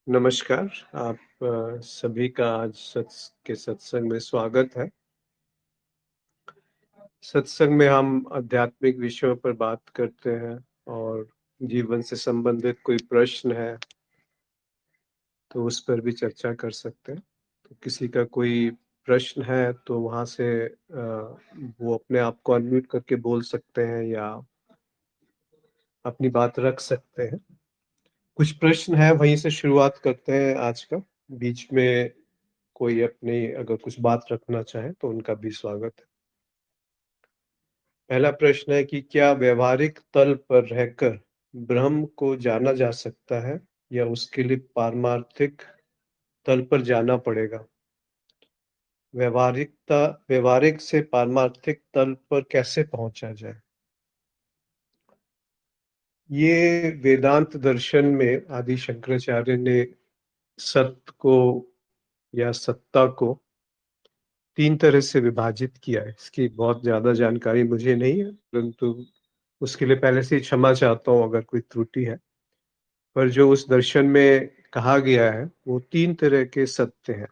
नमस्कार। आप सभी का आज के सत्संग में स्वागत है। सत्संग में हम आध्यात्मिक विषयों पर बात करते हैं और जीवन से संबंधित कोई प्रश्न है तो उस पर भी चर्चा कर सकते हैं। तो किसी का कोई प्रश्न है तो वहाँ से वो अपने आप को अनम्यूट करके बोल सकते हैं या अपनी बात रख सकते हैं। कुछ प्रश्न है वहीं से शुरुआत करते हैं आज का। बीच में कोई अपनी अगर कुछ बात रखना चाहे तो उनका भी स्वागत है। पहला प्रश्न है कि क्या व्यवहारिक तल पर रहकर ब्रह्म को जाना जा सकता है या उसके लिए पारमार्थिक तल पर जाना पड़ेगा? व्यवहारिक से पारमार्थिक तल पर कैसे पहुंचा जाए? ये वेदांत दर्शन में आदि शंकराचार्य ने सत्य को या सत्ता को तीन तरह से विभाजित किया है। इसकी बहुत ज्यादा जानकारी मुझे नहीं है, परंतु उसके लिए पहले से ही क्षमा चाहता हूँ अगर कोई त्रुटि है। पर जो उस दर्शन में कहा गया है वो तीन तरह के सत्य हैं।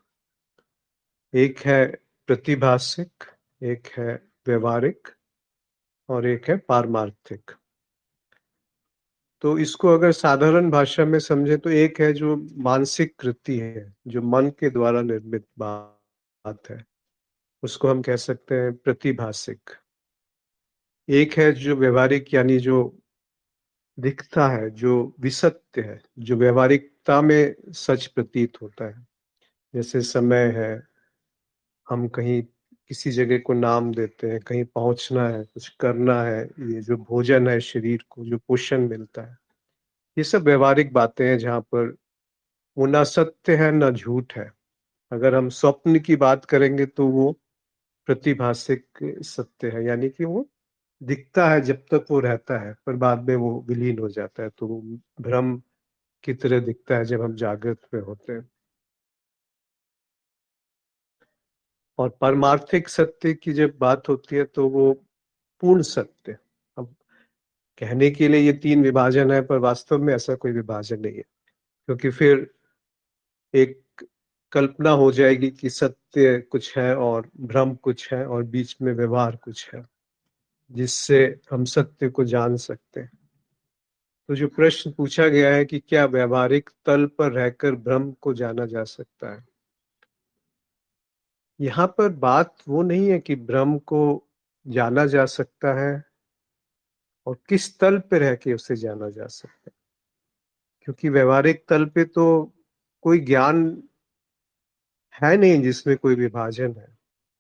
एक है प्रतिभासिक, एक है व्यवहारिक और एक है पारमार्थिक। तो इसको अगर साधारण भाषा में समझे तो एक है जो मानसिक कृति है, जो मन के द्वारा निर्मित बात है, उसको हम कह सकते हैं प्रतिभासिक। एक है जो व्यवहारिक यानी जो दिखता है, जो विसत्य है, जो व्यवहारिकता में सच प्रतीत होता है। जैसे समय है, हम कहीं किसी जगह को नाम देते हैं, कहीं पहुंचना है, कुछ करना है, ये जो भोजन है, शरीर को जो पोषण मिलता है, ये सब व्यवहारिक बातें हैं जहाँ पर वो ना सत्य है ना झूठ है। अगर हम स्वप्न की बात करेंगे तो वो प्रतिभासिक सत्य है, यानी कि वो दिखता है जब तक वो रहता है पर बाद में वो विलीन हो जाता है, तो वो भ्रम की तरह दिखता है जब हम जागृत में होते हैं। और पारमार्थिक सत्य की जब बात होती है तो वो पूर्ण सत्य। अब कहने के लिए ये तीन विभाजन है पर वास्तव में ऐसा कोई विभाजन नहीं है, क्योंकि फिर एक कल्पना हो जाएगी कि सत्य कुछ है और भ्रम कुछ है और बीच में व्यवहार कुछ है जिससे हम सत्य को जान सकते हैं। तो जो प्रश्न पूछा गया है कि क्या व्यवहारिक तल पर रहकर भ्रम को जाना जा सकता है, यहाँ पर बात वो नहीं है कि भ्रम को जाना जा सकता है और किस तल पे रह के उसे जाना जा सकता है। क्योंकि व्यवहारिक तल पे तो कोई ज्ञान है नहीं जिसमें कोई विभाजन है।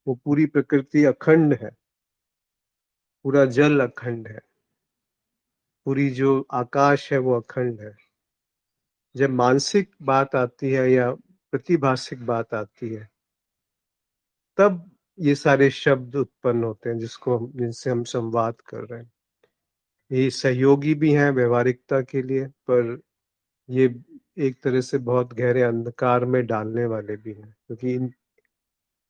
वो पूरी प्रकृति अखंड है, पूरा जल अखंड है, पूरी जो आकाश है वो अखंड है। जब मानसिक बात आती है या प्रतिभासिक बात आती है तब ये सारे शब्द उत्पन्न होते हैं जिनसे हम संवाद कर रहे हैं। ये सहयोगी भी हैं व्यवहारिकता के लिए, पर ये एक तरह से बहुत गहरे अंधकार में डालने वाले भी हैं, क्योंकि इन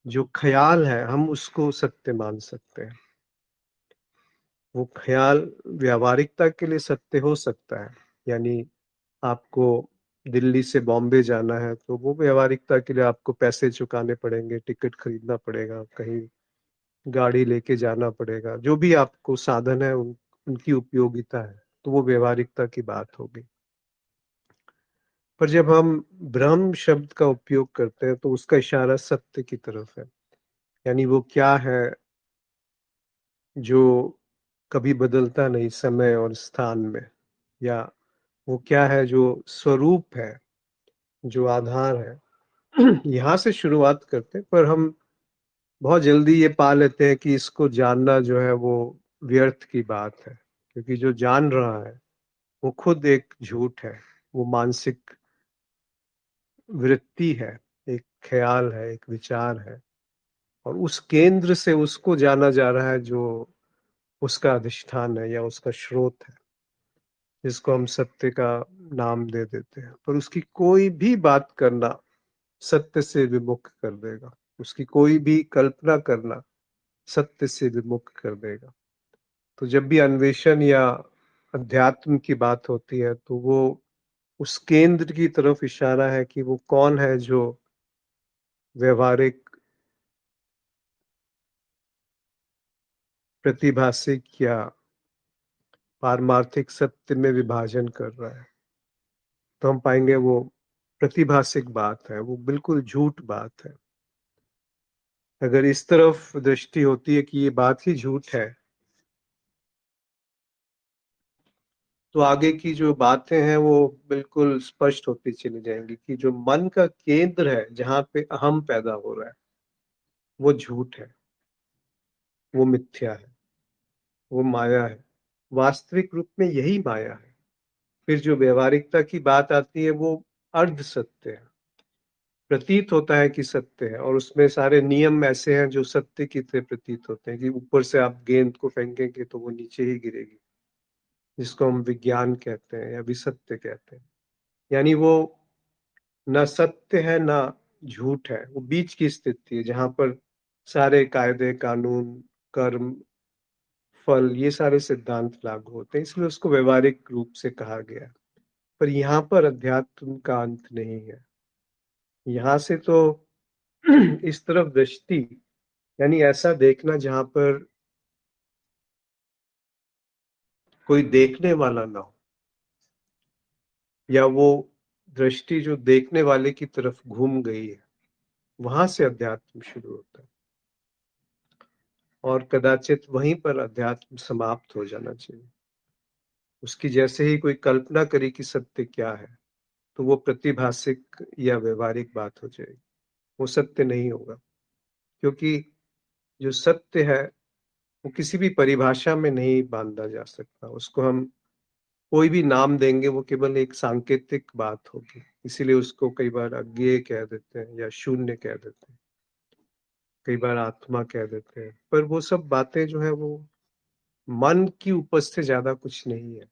जो ख्याल है हम उसको सत्य मान सकते हैं। वो ख्याल व्यावहारिकता के लिए सत्य हो सकता है। यानी आपको दिल्ली से बॉम्बे जाना है तो वो व्यावहारिकता के लिए आपको पैसे चुकाने पड़ेंगे, टिकट खरीदना पड़ेगा, कहीं गाड़ी लेके जाना पड़ेगा, जो भी आपको साधन है उनकी उपयोगिता है, तो वो व्यावहारिकता की बात होगी। पर जब हम ब्रह्म शब्द का उपयोग करते हैं तो उसका इशारा सत्य की तरफ है। यानी वो क्या है जो कभी बदलता नहीं समय और स्थान में, या वो क्या है जो स्वरूप है, जो आधार है। यहाँ से शुरुआत करते हैं, पर हम बहुत जल्दी ये पा लेते हैं कि इसको जानना जो है वो व्यर्थ की बात है, क्योंकि जो जान रहा है वो खुद एक झूठ है। वो मानसिक वृत्ति है, एक ख्याल है, एक विचार है, और उस केंद्र से उसको जाना जा रहा है जो उसका अधिष्ठान है या उसका स्रोत है, जिसको हम सत्य का नाम दे देते हैं। पर उसकी कोई भी बात करना सत्य से विमुख कर देगा, उसकी कोई भी कल्पना करना सत्य से विमुख कर देगा। तो जब भी अन्वेषण या अध्यात्म की बात होती है तो वो उस केंद्र की तरफ इशारा है कि वो कौन है जो व्यवहारिक, प्रतिभासिक या पारमार्थिक सत्य में विभाजन कर रहा है। तो हम पाएंगे वो प्रतिभासिक बात है, वो बिल्कुल झूठ बात है। अगर इस तरफ दृष्टि होती है कि ये बात ही झूठ है, तो आगे की जो बातें हैं वो बिल्कुल स्पष्ट होती चली जाएंगी कि जो मन का केंद्र है, जहां पे अहम पैदा हो रहा है, वो झूठ है, वो मिथ्या है, वो माया है। वास्तविक रूप में यही माया है। फिर जो व्यवहारिकता की बात आती है वो अर्ध सत्य है, प्रतीत होता है कि सत्य है, और उसमें सारे नियम ऐसे हैं जो सत्य की तरह प्रतीत होते हैं कि ऊपर से आप गेंद को फेंकेंगे तो वो नीचे ही गिरेगी, जिसको हम विज्ञान कहते हैं या विसत्य कहते हैं। यानी वो ना सत्य है ना झूठ है, वो बीच की स्थिति है जहां पर सारे कायदे कानून, कर्म, फल, ये सारे सिद्धांत लागू होते हैं, इसलिए उसको व्यवहारिक रूप से कहा गया है। पर यहाँ पर अध्यात्म का अंत नहीं है। यहाँ से तो इस तरफ दृष्टि, यानी ऐसा देखना जहां पर कोई देखने वाला ना हो, या वो दृष्टि जो देखने वाले की तरफ घूम गई है, वहां से अध्यात्म शुरू होता है, और कदाचित वहीं पर अध्यात्म समाप्त हो जाना चाहिए। उसकी जैसे ही कोई कल्पना करी कि सत्य क्या है, तो वो प्रतिभासिक या व्यवहारिक बात हो जाएगी, वो सत्य नहीं होगा। क्योंकि जो सत्य है वो किसी भी परिभाषा में नहीं बांधा जा सकता, उसको हम कोई भी नाम देंगे वो केवल एक सांकेतिक बात होगी। इसीलिए उसको कई बार अज्ञेय कह देते हैं या शून्य कह देते हैं, कई बार आत्मा कह देते हैं। पर वो सब बातें जो है वो मन की उपज से ज्यादा कुछ नहीं है।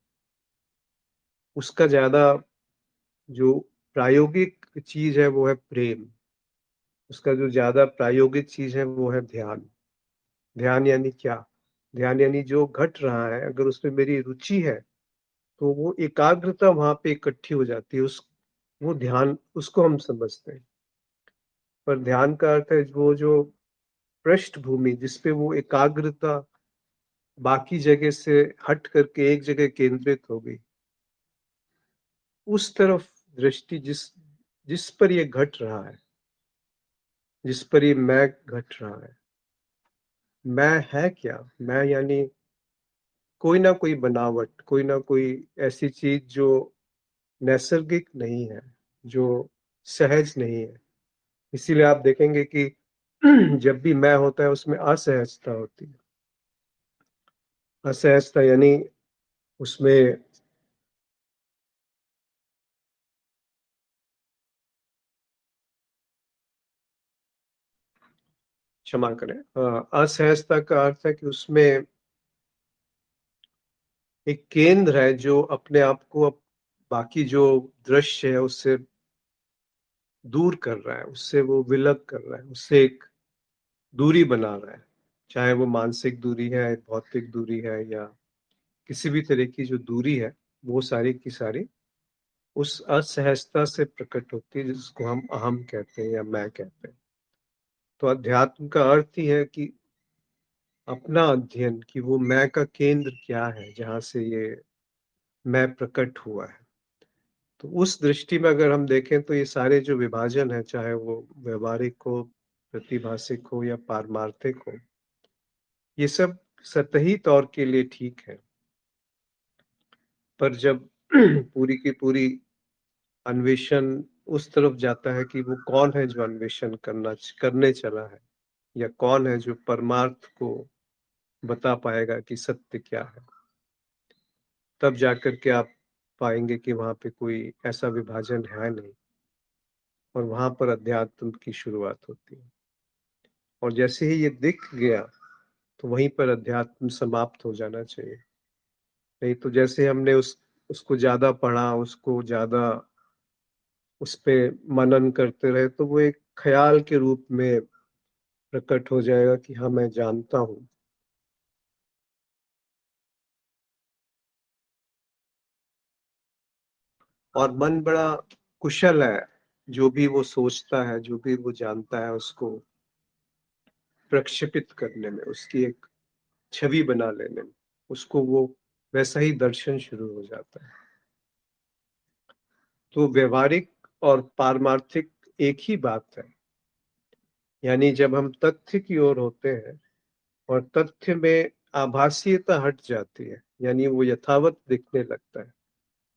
उसका ज्यादा जो प्रायोगिक चीज है वो है प्रेम। उसका जो ज्यादा प्रायोगिक चीज है वो है ध्यान। ध्यान यानी क्या? ध्यान यानी जो घट रहा है, अगर उसमें मेरी रुचि है तो वो एकाग्रता वहां पे इकट्ठी हो जाती है, उस वो ध्यान, उसको हम समझते हैं। पर ध्यान का अर्थ है वो जो पृष्ठभूमि जिसपे वो एकाग्रता बाकी जगह से हट करके एक जगह केंद्रित हो गई, उस तरफ दृष्टि, जिस जिस पर ये घट रहा है, जिस पर ये मैं घट रहा है। मैं है क्या? मैं यानी कोई ना कोई बनावट, कोई ना कोई ऐसी चीज जो नैसर्गिक नहीं है, जो सहज नहीं है। इसीलिए आप देखेंगे कि जब भी मैं होता है उसमें असहजता होती है। असहजता यानी उसमें क्षमा करें, असहजता का अर्थ है कि उसमें एक केंद्र है जो अपने आप को बाकी जो दृश्य है उससे दूर कर रहा है, उससे वो विलग कर रहा है, उससे एक दूरी बना रहा है। चाहे वो मानसिक दूरी है, भौतिक दूरी है, या किसी भी तरह की जो दूरी है, वो सारी की सारी उस असहजता से प्रकट होती है, जिसको हम अहम कहते हैं या मैं कहते हैं। तो अध्यात्म का अर्थ ही है कि अपना अध्ययन, कि वो मैं का केंद्र क्या है जहां से ये मैं प्रकट हुआ है। तो उस दृष्टि में अगर हम देखें तो ये सारे जो विभाजन है, चाहे वो व्यवहारिक हो, प्रतिभासिक हो या पारमार्थिक हो, ये सब सतही तौर के लिए ठीक है। पर जब पूरी की पूरी अन्वेषण उस तरफ जाता है कि वो कौन है जो अन्वेषण करने चला है, या कौन है जो परमार्थ को बता पाएगा कि सत्य क्या है, तब जाकर के आप पाएंगे कि वहां पे कोई ऐसा विभाजन है नहीं, और वहां पर अध्यात्म की शुरुआत होती है। और जैसे ही ये दिख गया, तो वहीं पर अध्यात्म समाप्त हो जाना चाहिए। नहीं तो जैसे हमने उसको ज्यादा पढ़ा, उसको ज्यादा उस पे मनन करते रहे, तो वो एक ख्याल के रूप में प्रकट हो जाएगा कि हाँ मैं जानता हूँ। और मन बड़ा कुशल है, जो भी वो सोचता है, जो भी वो जानता है, उसको प्रक्षेपित करने में, उसकी एक छवि बना लेने में, उसको वो वैसा ही दर्शन शुरू हो जाता है। तो व्यवहारिक और पारमार्थिक एक ही बात है। यानी जब हम तथ्य की ओर होते हैं और तथ्य में आभासीयता हट जाती है, यानी वो यथावत दिखने लगता है,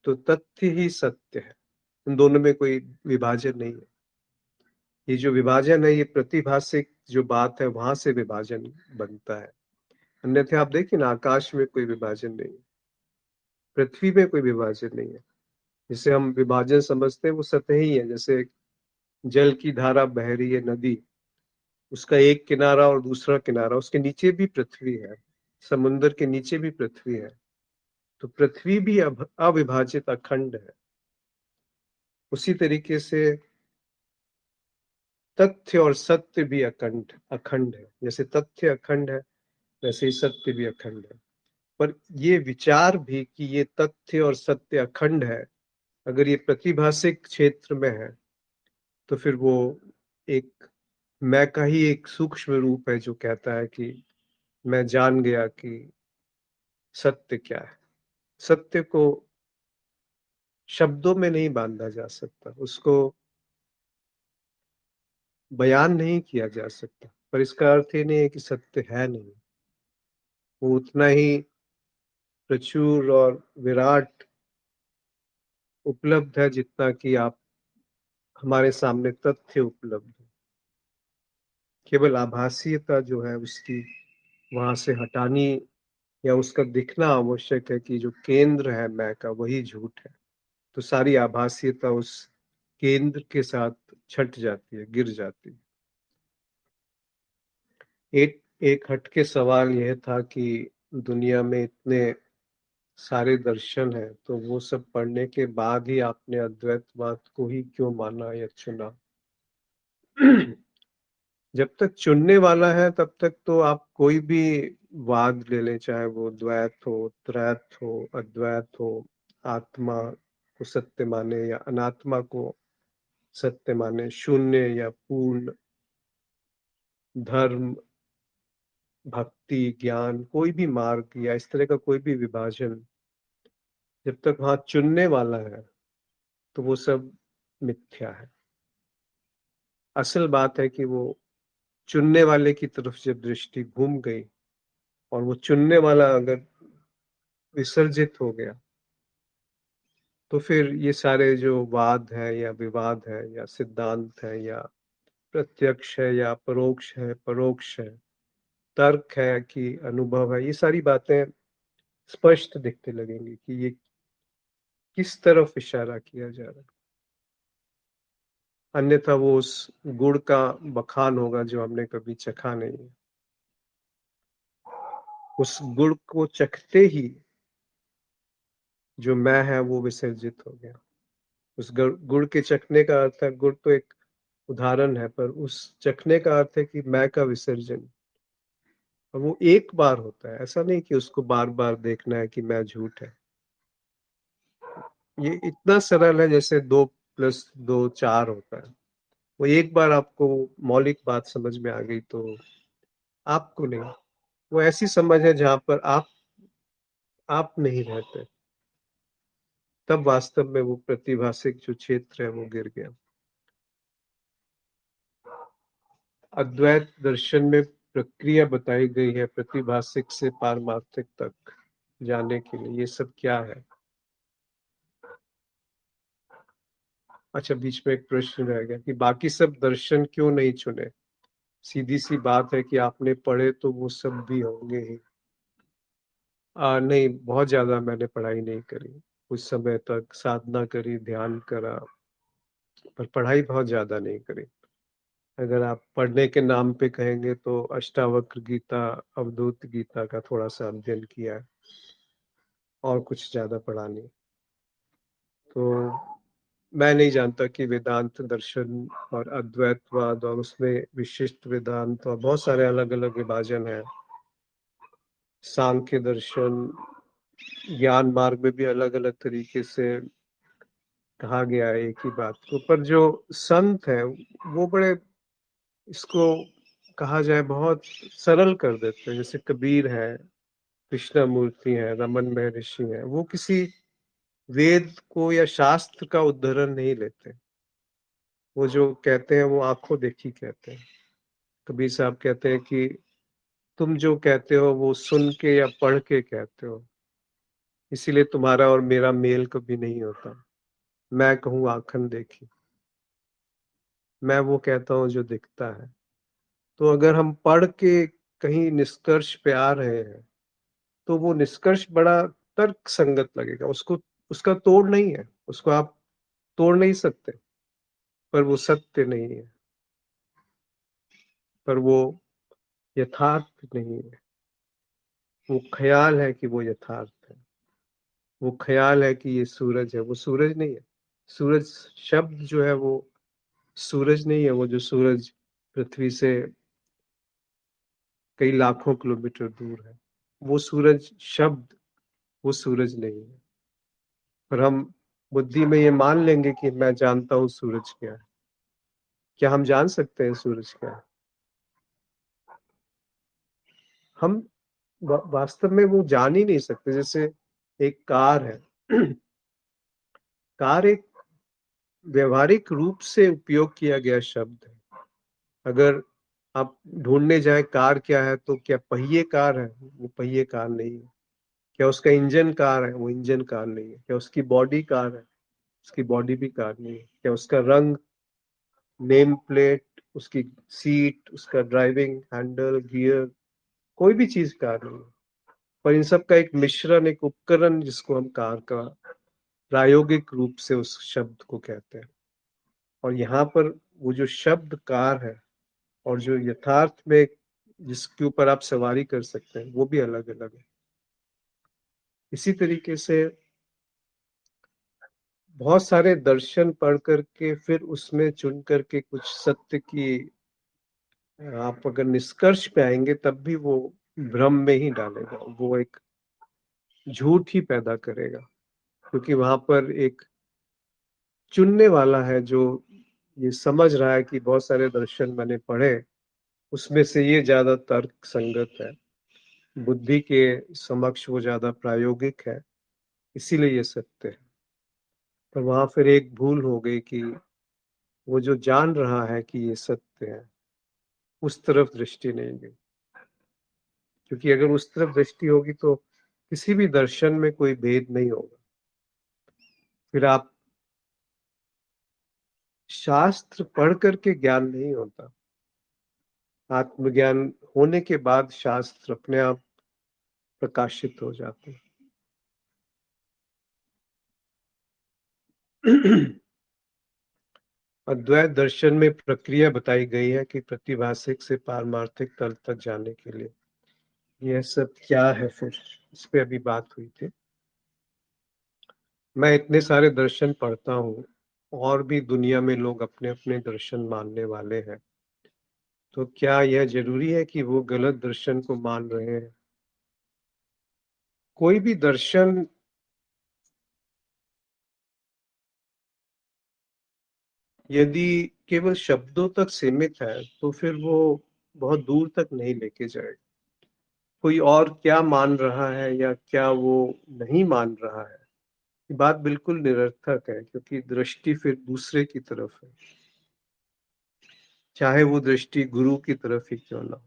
तो तथ्य ही सत्य है। उन दोनों में कोई विभाजन नहीं है। ये जो विभाजन है, ये प्रतिभासिक जो बात है, वहां से विभाजन बनता है। अन्यथा आप देखिए ना, आकाश में कोई विभाजन नहीं है, पृथ्वी में कोई विभाजन नहीं है। जिसे हम विभाजन समझते हैं वो सतही है। जैसे जल की धारा बह रही है, नदी, उसका एक किनारा और दूसरा किनारा, उसके नीचे भी पृथ्वी है, समुद्र के नीचे भी पृथ्वी है। तो पृथ्वी भी अविभाजित अखंड है। उसी तरीके से तथ्य और सत्य भी अखंड अखंड है। जैसे तथ्य अखंड है, वैसे ही सत्य भी अखंड है। पर ये विचार भी कि ये तथ्य और सत्य अखंड है, अगर ये प्रतिभासिक क्षेत्र में है, तो फिर वो एक मैं का ही एक सूक्ष्म रूप है, जो कहता है कि मैं जान गया कि सत्य क्या है। सत्य को शब्दों में नहीं बांधा जा सकता, उसको बयान नहीं किया जा सकता, पर इसका अर्थ ये नहीं है कि सत्य है नहीं। वो उतना ही प्रचुर और विराट उपलब्ध है जितना कि आप हमारे सामने तथ्य उपलब्ध है। केवल आभासीयता जो है उसकी वहां से हटानी या उसका दिखना आवश्यक है कि जो केंद्र है मैं का, वही झूठ है। तो सारी आभासीयता उस केंद्र के साथ छट जाती है, गिर जाती है। एक एक हटके सवाल यह था कि दुनिया में इतने सारे दर्शन हैं, तो वो सब पढ़ने के बाद ही आपने अद्वैतवाद को ही क्यों माना या चुना? जब तक चुनने वाला है तब तक तो आप कोई भी वाद ले लें, चाहे वो द्वैत हो, त्रैत हो, अद्वैत हो, आत्मा को सत्य माने या अनात्मा को सत्य माने, शून्य या पूर्ण, धर्म, भक्ति, ज्ञान, कोई भी मार्ग या इस तरह का कोई भी विभाजन, जब तक वहां चुनने वाला है तो वो सब मिथ्या है। असल बात है कि वो चुनने वाले की तरफ जब दृष्टि घूम गई और वो चुनने वाला अगर विसर्जित हो गया, तो फिर ये सारे जो वाद है या विवाद है या सिद्धांत है या प्रत्यक्ष है या परोक्ष है, परोक्ष है, तर्क है कि अनुभव है, ये सारी बातें स्पष्ट दिखने लगेंगी कि ये किस तरफ इशारा किया जा रहा है। अन्यथा वो उस गुड़ का बखान होगा जो हमने कभी चखा नहीं है। उस गुड़ को चखते ही जो मैं है वो विसर्जित हो गया। उस गुड़ के चखने का अर्थ है, गुड़ तो एक उदाहरण है, पर उस चखने का अर्थ है कि मैं का विसर्जन। और वो एक बार होता है, ऐसा नहीं कि उसको बार बार देखना है कि मैं झूठ है। ये इतना सरल है, जैसे 2+2 4 होता है। वो एक बार आपको मौलिक बात समझ में आ गई तो आपको नहीं, वो ऐसी समझ है जहां पर आप नहीं रहते, तब वास्तव में वो प्रतिभासिक जो क्षेत्र है वो गिर गया। अद्वैत दर्शन में प्रक्रिया बताई गई है प्रतिभासिक से पारमार्थिक तक जाने के लिए। ये सब क्या है? अच्छा, बीच में एक प्रश्न रह गया कि बाकी सब दर्शन क्यों नहीं चुने? सीधी सी बात है कि आपने पढ़े तो वो सब भी होंगे ही। नहीं, बहुत ज्यादा मैंने पढ़ाई नहीं करी। कुछ समय तक साधना करी, ध्यान करा, पर पढ़ाई बहुत ज्यादा नहीं करी। अगर आप पढ़ने के नाम पे कहेंगे तो अष्टावक्र गीता, अवधूत गीता का थोड़ा सा अध्ययन किया है, और कुछ ज्यादा पढ़ा नहीं। तो मैं नहीं जानता कि वेदांत दर्शन और अद्वैतवाद और उसमें विशिष्ट वेदांत और बहुत सारे अलग अलग विभाजन हैं। सांख्य दर्शन, ज्ञान मार्ग में भी अलग अलग तरीके से कहा गया है एक ही बात को, पर जो संत है वो बड़े इसको कहा जाए बहुत सरल कर देते हैं। जैसे कबीर है, कृष्णमूर्ति है, रमन महर्षि है, वो किसी वेद को या शास्त्र का उद्धरण नहीं लेते। वो जो कहते हैं वो आंखों देखी कहते हैं। कबीर साहब कहते हैं कि तुम जो कहते हो वो सुन के या पढ़ के कहते हो, इसीलिए तुम्हारा और मेरा मेल कभी नहीं होता। मैं कहूँ आंखन देखी, मैं वो कहता हूँ जो दिखता है। तो अगर हम पढ़ के कहीं निष्कर्ष पे आ रहे हैं तो वो निष्कर्ष बड़ा तर्क संगत लगेगा, उसको उसका तोड़ नहीं है, उसको आप तोड़ नहीं सकते, पर वो सत्य नहीं है, पर वो यथार्थ नहीं है। वो ख्याल है कि वो यथार्थ है, वो ख्याल है कि ये सूरज है, वो सूरज नहीं है। सूरज शब्द जो है वो सूरज नहीं है, वो जो सूरज पृथ्वी से कई लाखों किलोमीटर दूर है, वो सूरज शब्द, वो सूरज नहीं है। पर हम बुद्धि में ये मान लेंगे कि मैं जानता हूँ सूरज क्या है। क्या हम जान सकते हैं सूरज क्या है? हम वास्तव में वो जान ही नहीं सकते। जैसे एक कार है कार एक व्यवहारिक रूप से उपयोग किया गया शब्द है। अगर आप ढूंढने जाए कार क्या है, तो क्या पहिए कार है? वो पहिए कार नहीं है। क्या उसका इंजन कार है? वो इंजन कार नहीं है। क्या उसकी बॉडी कार है? उसकी बॉडी भी कार नहीं है। क्या उसका रंग, नेम प्लेट, उसकी सीट, उसका ड्राइविंग हैंडल, गियर, कोई भी चीज कार नहीं है। पर इन सब का एक मिश्रण, एक उपकरण जिसको हम कार का प्रायोगिक रूप से उस शब्द को कहते हैं। और यहाँ पर वो जो शब्द कार है और जो यथार्थ में जिसके ऊपर आप सवारी कर सकते हैं, वो भी अलग अलग है। इसी तरीके से बहुत सारे दर्शन पढ़ करके फिर उसमें चुन करके कुछ सत्य की आप अगर निष्कर्ष पे आएंगे, तब भी वो भ्रम में ही डालेगा, वो एक झूठ ही पैदा करेगा। क्योंकि वहां पर एक चुनने वाला है जो ये समझ रहा है कि बहुत सारे दर्शन मैंने पढ़े, उसमें से ये ज्यादा तर्क संगत है, बुद्धि के समक्ष वो ज्यादा प्रायोगिक है, इसीलिए ये सत्य है। पर वहां फिर एक भूल हो गई कि वो जो जान रहा है कि ये सत्य है, उस तरफ दृष्टि नहीं गई। क्योंकि अगर उस तरफ दृष्टि होगी तो किसी भी दर्शन में कोई भेद नहीं होगा। फिर आप शास्त्र पढ़ करके ज्ञान नहीं होता, आत्मज्ञान होने के बाद शास्त्र अपने आप प्रकाशित हो जाते हैं। अद्वैत दर्शन में प्रक्रिया बताई गई है कि प्रतिभाषिक से पारमार्थिक तल तक जाने के लिए यह सब क्या है, फिर इस पे अभी बात हुई थी। मैं इतने सारे दर्शन पढ़ता हूँ, और भी दुनिया में लोग अपने अपने दर्शन मानने वाले हैं, तो क्या यह जरूरी है कि वो गलत दर्शन को मान रहे हैं? कोई भी दर्शन यदि केवल शब्दों तक सीमित है तो फिर वो बहुत दूर तक नहीं लेके जाएगा। कोई और क्या मान रहा है या क्या वो नहीं मान रहा है, ये बात बिल्कुल निरर्थक है, क्योंकि दृष्टि फिर दूसरे की तरफ है, चाहे वो दृष्टि गुरु की तरफ ही क्यों ना हो।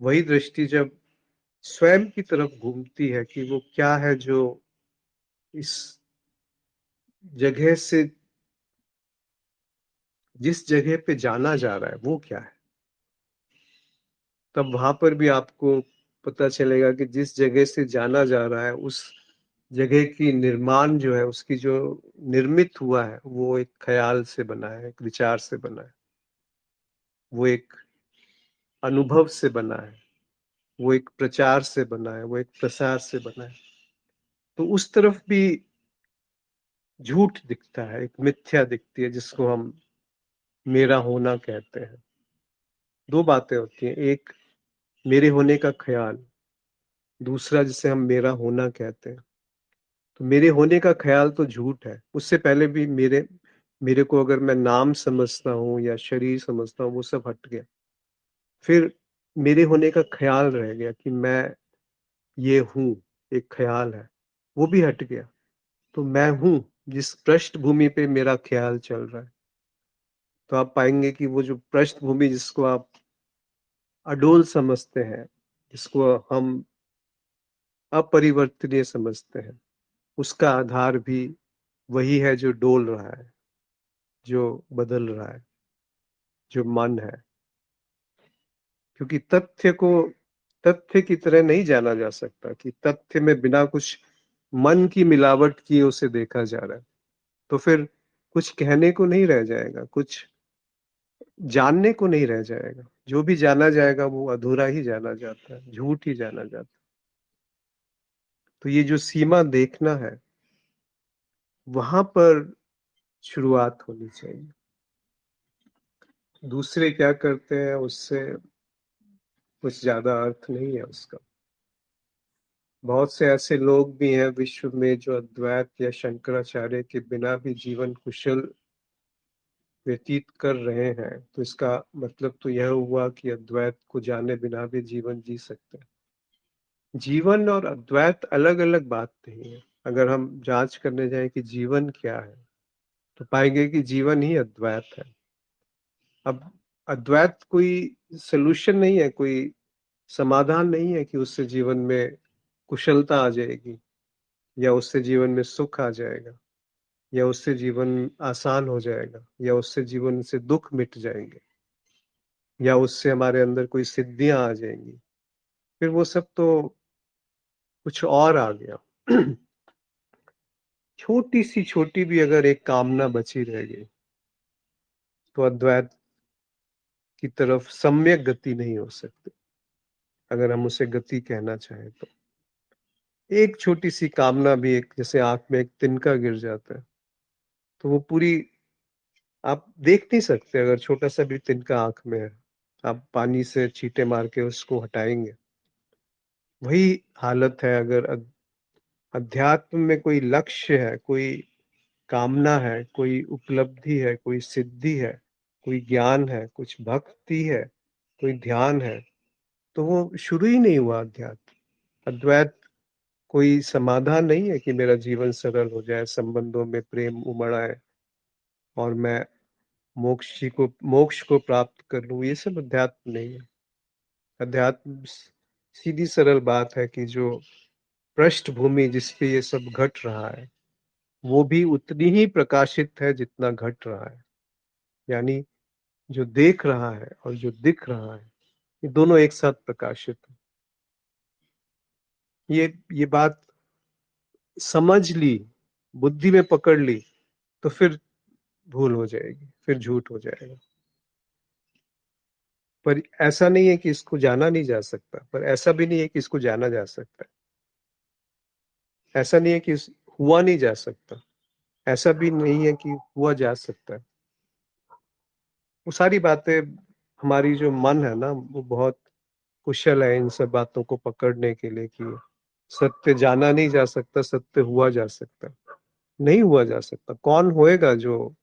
वही दृष्टि जब स्वयं की तरफ घूमती है कि वो क्या है जो इस जगह से, जिस जगह पे जाना जा रहा है वो क्या है, तब वहां पर भी आपको पता चलेगा कि जिस जगह से जाना जा रहा है उस जगह की निर्माण जो है, उसकी जो निर्मित हुआ है, वो एक ख्याल से बना है, एक विचार से बना है, वो एक अनुभव से बना है, वो एक प्रचार से बना है, वो एक प्रसार से बना है। तो उस तरफ भी झूठ दिखता है, एक मिथ्या दिखती है, जिसको हम मेरा होना कहते हैं। दो बातें होती हैं, एक मेरे होने का ख्याल, दूसरा जिसे हम मेरा होना कहते हैं। तो मेरे होने का ख्याल तो झूठ है। उससे पहले भी मेरे को अगर मैं नाम समझता हूँ या शरीर समझता हूँ, वो सब हट गया। फिर मेरे होने का ख्याल रह गया कि मैं ये हूँ, एक ख्याल है, वो भी हट गया। तो मैं हूँ जिस पृष्ठभूमि पे मेरा ख्याल चल रहा है। तो आप पाएंगे कि वो जो पृष्ठभूमि जिसको आप अडोल समझते हैं, जिसको हम अपरिवर्तनीय समझते हैं, उसका आधार भी वही है जो डोल रहा है, जो बदल रहा है, जो मन है। क्योंकि तथ्य की तरह नहीं जाना जा सकता कि तथ्य में बिना कुछ मन की मिलावट किए उसे देखा जा रहा है। तो फिर कुछ कहने को नहीं रह जाएगा, कुछ जानने को नहीं रह जाएगा। जो भी जाना जाएगा वो अधूरा ही जाना जाता है, झूठ ही जाना जाता है। तो ये जो सीमा देखना है, वहां पर शुरुआत होनी चाहिए। दूसरे क्या करते हैं उससे कुछ ज्यादा अर्थ नहीं है उसका। बहुत से ऐसे लोग भी हैं विश्व में जो अद्वैत या शंकराचार्य के बिना भी जीवन कुशल व्यतीत कर रहे हैं। तो इसका मतलब तो यह हुआ कि अद्वैत को जाने बिना भी जीवन जी सकते हैं। जीवन और अद्वैत अलग अलग बात नहीं है। अगर हम जांच करने जाएं कि जीवन क्या है, तो पाएंगे कि जीवन ही अद्वैत है। अब अद्वैत कोई सलूशन नहीं है, कोई समाधान नहीं है कि उससे जीवन में कुशलता आ जाएगी, या उससे जीवन में सुख आ जाएगा, या उससे जीवन आसान हो जाएगा, या उससे जीवन से दुख मिट जाएंगे, या उससे हमारे अंदर कोई सिद्धियां आ जाएंगी। फिर वो सब तो कुछ और आ गया। छोटी भी अगर एक कामना बची रह गई, तो अद्वैत की तरफ सम्यक गति नहीं हो सकती, अगर हम उसे गति कहना चाहें तो। एक छोटी सी कामना भी, एक जैसे आंख में एक तिनका गिर जाता है, तो वो पूरी आप देख नहीं सकते। अगर छोटा सा भी तिनका आंख में है, आप पानी से छींटे मार के उसको हटाएंगे। वही हालत है अगर अध्यात्म में कोई लक्ष्य है, कोई कामना है, कोई उपलब्धि है, कोई सिद्धि है, कोई ज्ञान है, कुछ भक्ति है, कोई ध्यान है, तो वो शुरू ही नहीं हुआ अध्यात्म। अद्वैत कोई समाधान नहीं है कि मेरा जीवन सरल हो जाए, संबंधों में प्रेम उमड़ आए और मैं मोक्ष को प्राप्त कर लूं। ये सब अध्यात्म नहीं है। अध्यात्म सीधी सरल बात है कि जो पृष्ठभूमि जिस पे ये सब घट रहा है, वो भी उतनी ही प्रकाशित है जितना घट रहा है। यानी जो देख रहा है और जो दिख रहा है, ये दोनों एक साथ प्रकाशित है। ये बात समझ ली, बुद्धि में पकड़ ली, तो फिर भूल हो जाएगी, फिर झूठ हो जाएगा। पर ऐसा नहीं है कि इसको जाना नहीं जा सकता, पर ऐसा भी नहीं है कि इसको जाना जा सकता है। ऐसा नहीं है कि हुआ नहीं जा सकता, ऐसा भी नहीं है कि हुआ जा सकता है। वो सारी बातें, हमारी जो मन है ना, वो बहुत कुशल है इन सब बातों को पकड़ने के लिए कि सत्य जाना नहीं जा सकता, सत्य हुआ जा सकता। नहीं हुआ जा सकता। कौन होएगा जो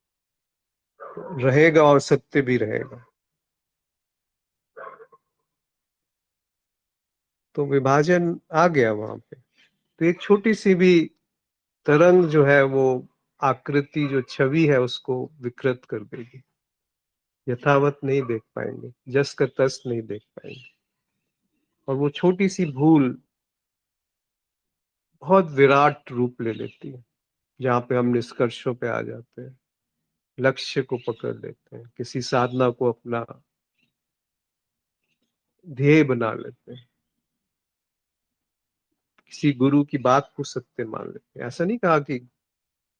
रहेगा और सत्य भी रहेगा? तो विभाजन आ गया वहां पे। तो एक छोटी सी भी तरंग जो है, वो आकृति जो छवि है उसको विकृत कर देगी। यथावत नहीं देख पाएंगे, जस का तस नहीं देख पाएंगे। और वो छोटी सी भूल बहुत विराट रूप ले लेती है, जहाँ पे हम निष्कर्षों पे आ जाते हैं, लक्ष्य को पकड़ लेते हैं, किसी साधना को अपना ध्येय बना लेते हैं, किसी गुरु की बात को सत्य मान लेते हैं। ऐसा नहीं कहा कि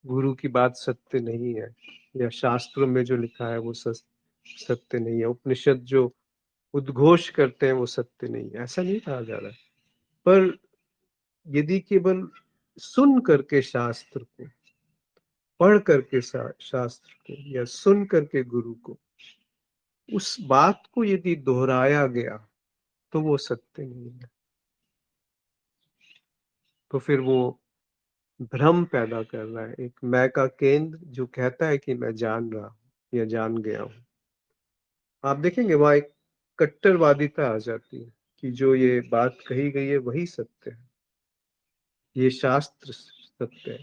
गुरु की बात सत्य नहीं है, या शास्त्रों में जो लिखा है वो सत्य नहीं है, उपनिषद जो उद्घोष करते हैं वो सत्य नहीं है, ऐसा नहीं कहा जा रहा है। पर यदि केवल सुन करके शास्त्र को, पढ़ करके शास्त्र को, या सुन करके गुरु को, उस बात को यदि दोहराया गया, तो वो सत्य नहीं है। तो फिर वो भ्रम पैदा कर रहा है, एक मैं का केंद्र जो कहता है कि मैं जान रहा हूँ या जान गया हूँ। आप देखेंगे वहाँ एक कट्टरवादिता आ जाती है कि जो ये बात कही गई है वही सत्य है, ये शास्त्र सत्य है।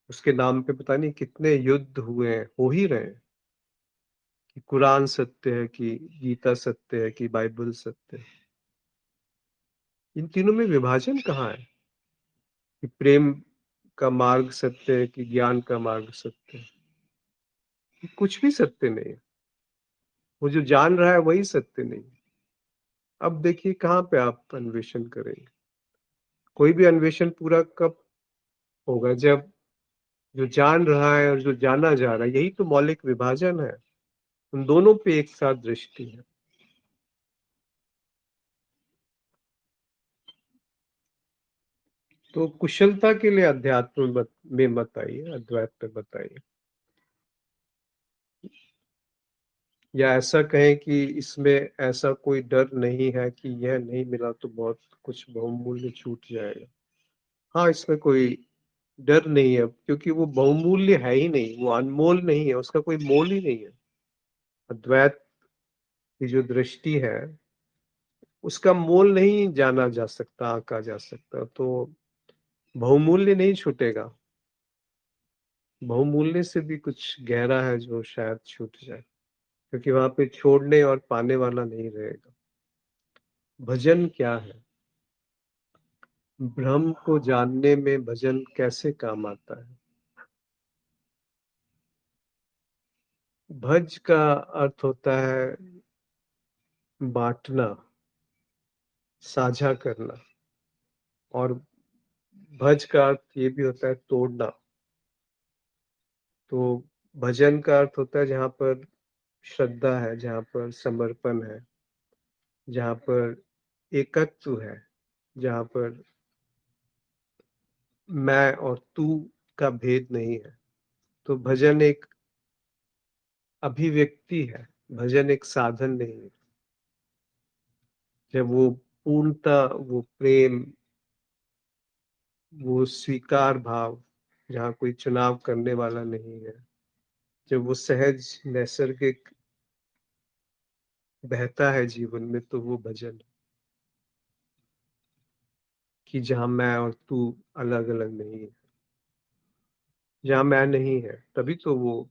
उसके नाम पे पता नहीं कितने युद्ध हुए हैं, हो ही रहे हैं, कि कुरान सत्य है, कि गीता सत्य है, कि बाइबल सत्य है। इन तीनों में विभाजन कहाँ है कि प्रेम का मार्ग सत्य है कि ज्ञान का मार्ग सत्य है? कुछ भी सत्य नहीं है। वो जो जान रहा है वही सत्य नहीं है। अब देखिए कहाँ पे आप अन्वेषण करेंगे? कोई भी अन्वेषण पूरा कब होगा? जब जो जान रहा है और जो जाना जा रहा है, यही तो मौलिक विभाजन है। उन दोनों पे एक साथ दृष्टि है। तो कुशलता के लिए अध्यात्म में मत आइए, अद्वैत पे बताइए। या ऐसा कहें कि इसमें ऐसा कोई डर नहीं है कि यह नहीं मिला तो बहुत कुछ बहुमूल्य छूट जाएगा। हाँ, इसमें कोई डर नहीं है, क्योंकि वो बहुमूल्य है ही नहीं, वो अनमोल नहीं है, उसका कोई मोल ही नहीं है। अद्वैत की जो दृष्टि है, उसका मोल नहीं जाना जा सकता, आंका जा सकता, तो बहुमूल्य नहीं छूटेगा। बहुमूल्य से भी कुछ गहरा है जो शायद छूट जाए, क्योंकि वहां पे छोड़ने और पाने वाला नहीं रहेगा। भजन क्या है? ब्रह्म को जानने में भजन कैसे काम आता है? भज का अर्थ होता है बांटना, साझा करना। और भज का अर्थ ये भी होता है तोड़ना। तो भजन का अर्थ होता है जहाँ पर श्रद्धा है, जहाँ पर समर्पण है, जहाँ पर एकत्व है, जहाँ पर मैं और तू का भेद नहीं है। तो भजन एक अभिव्यक्ति है, भजन एक साधन नहीं है। जब वो पूर्णता, वो प्रेम, वो स्वीकार भाव, जहाँ कोई चुनाव करने वाला नहीं है, जब वो सहज नैसर्गिक बहता है जीवन में, तो वो भजन है। कि जहाँ मैं और तू अलग अलग नहीं है, जहाँ मैं नहीं है तभी तो वो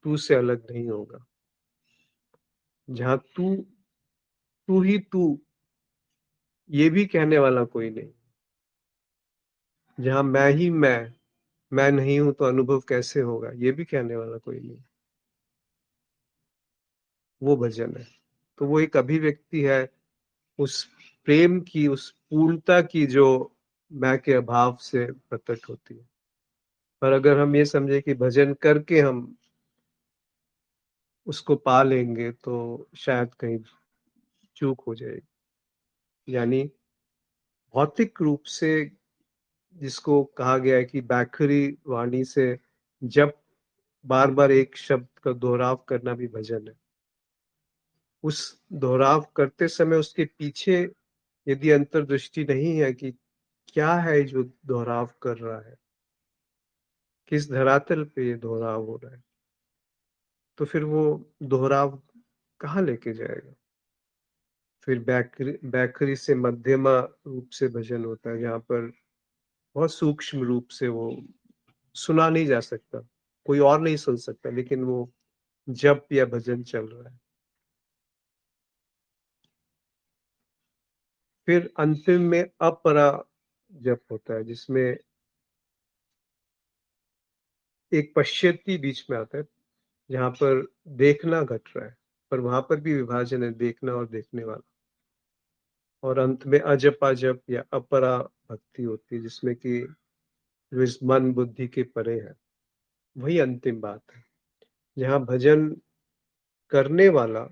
तू से अलग नहीं होगा। जहाँ तू ही तू, ये भी कहने वाला कोई नहीं। जहाँ मैं ही मैं नहीं हूं तो अनुभव कैसे होगा, ये भी कहने वाला कोई नहीं। वो भजन है। तो वो एक अभिव्यक्ति है उस प्रेम की, उस पूर्णता की, जो मैं के अभाव से प्रकट होती है। पर अगर हम ये समझे कि भजन करके हम उसको पा लेंगे, तो शायद कहीं चूक हो जाएगी। यानी भौतिक रूप से, जिसको कहा गया है कि बैखरी वाणी से जब बार बार एक शब्द का दोहराव करना भी भजन है। उस दोहराव करते समय उसके पीछे यदि अंतर्दृष्टि नहीं है कि क्या है जो दोहराव कर रहा है, किस धरातल पे ये दोहराव हो रहा है, तो फिर वो दोहराव कहाँ लेके जाएगा? फिर बैकरी बैकरी से मध्यमा रूप से भजन होता है, जहाँ पर बहुत सूक्ष्म रूप से वो सुना नहीं जा सकता, कोई और नहीं सुन सकता, लेकिन वो जप या भजन चल रहा है। फिर अंतिम में अपरा जप होता है, जिसमें एक पश्यति बीच में आता है, जहाँ पर देखना घट रहा है, पर वहां पर भी विभाजन है, देखना और देखने वाला। और अंत में अजपा जप या अपरा भक्ति होती है, जिसमें कि जो इस मन बुद्धि के परे है। वही अंतिम बात है, जहाँ भजन करने वाला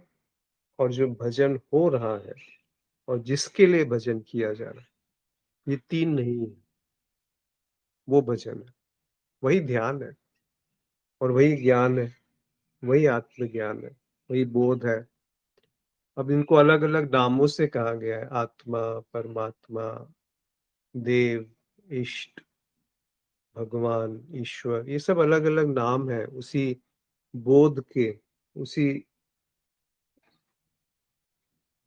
और जो भजन हो रहा है और जिसके लिए भजन किया जा रहा है, ये तीन नहीं है। वो भजन है, वही ध्यान है, और वही ज्ञान है, वही आत्मज्ञान है, वही बोध है। अब इनको अलग अलग नामों से कहा गया है, आत्मा, परमात्मा, देव, इष्ट। भगवान, ईश्वर, ये सब अलग अलग नाम है उसी बोध के, उसी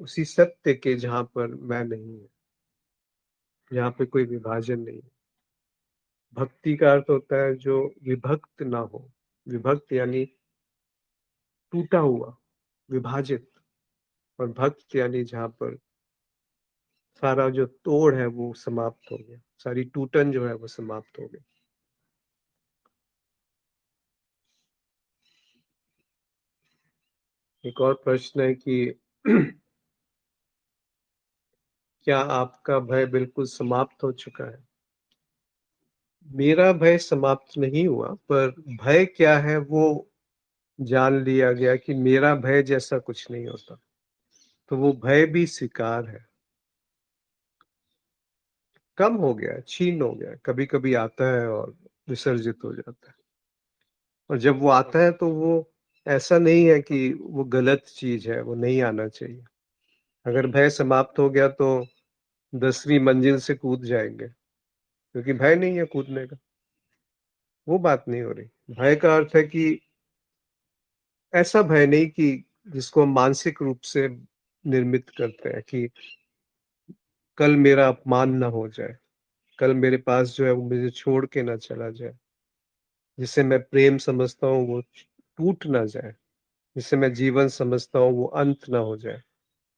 उसी सत्य के जहां पर मैं नहीं है, जहां पे कोई विभाजन नहीं है। भक्ति का अर्थ होता है जो विभक्त ना हो। विभक्त यानी टूटा हुआ, विभाजित। और भक्त यानी जहां पर सारा जो तोड़ है वो समाप्त हो गया, सारी टूटन जो है वो समाप्त हो गई। एक और प्रश्न है कि क्या आपका भय बिल्कुल समाप्त हो चुका है? मेरा भय समाप्त नहीं हुआ, पर भय क्या है वो जान लिया गया कि मेरा भय जैसा कुछ नहीं होता, तो वो भय भी स्वीकार है। कम हो गया, छीन हो गया, कभी कभी आता है और विसर्जित हो जाता है। और जब वो आता है तो वो ऐसा नहीं है कि वो गलत चीज है, वो नहीं आना चाहिए। अगर भय समाप्त हो गया तो 10वीं मंजिल से कूद जाएंगे, क्योंकि भय नहीं है कूदने का। वो बात नहीं हो रही। भय का अर्थ है कि ऐसा भय नहीं कि जिसको हम मानसिक रूप से निर्मित करते हैं कि कल मेरा अपमान ना हो जाए, कल मेरे पास जो है वो मुझे छोड़ के ना चला जाए, जिसे मैं प्रेम समझता हूँ वो टूट ना जाए, जिसे मैं जीवन समझता हूँ वो अंत ना हो जाए,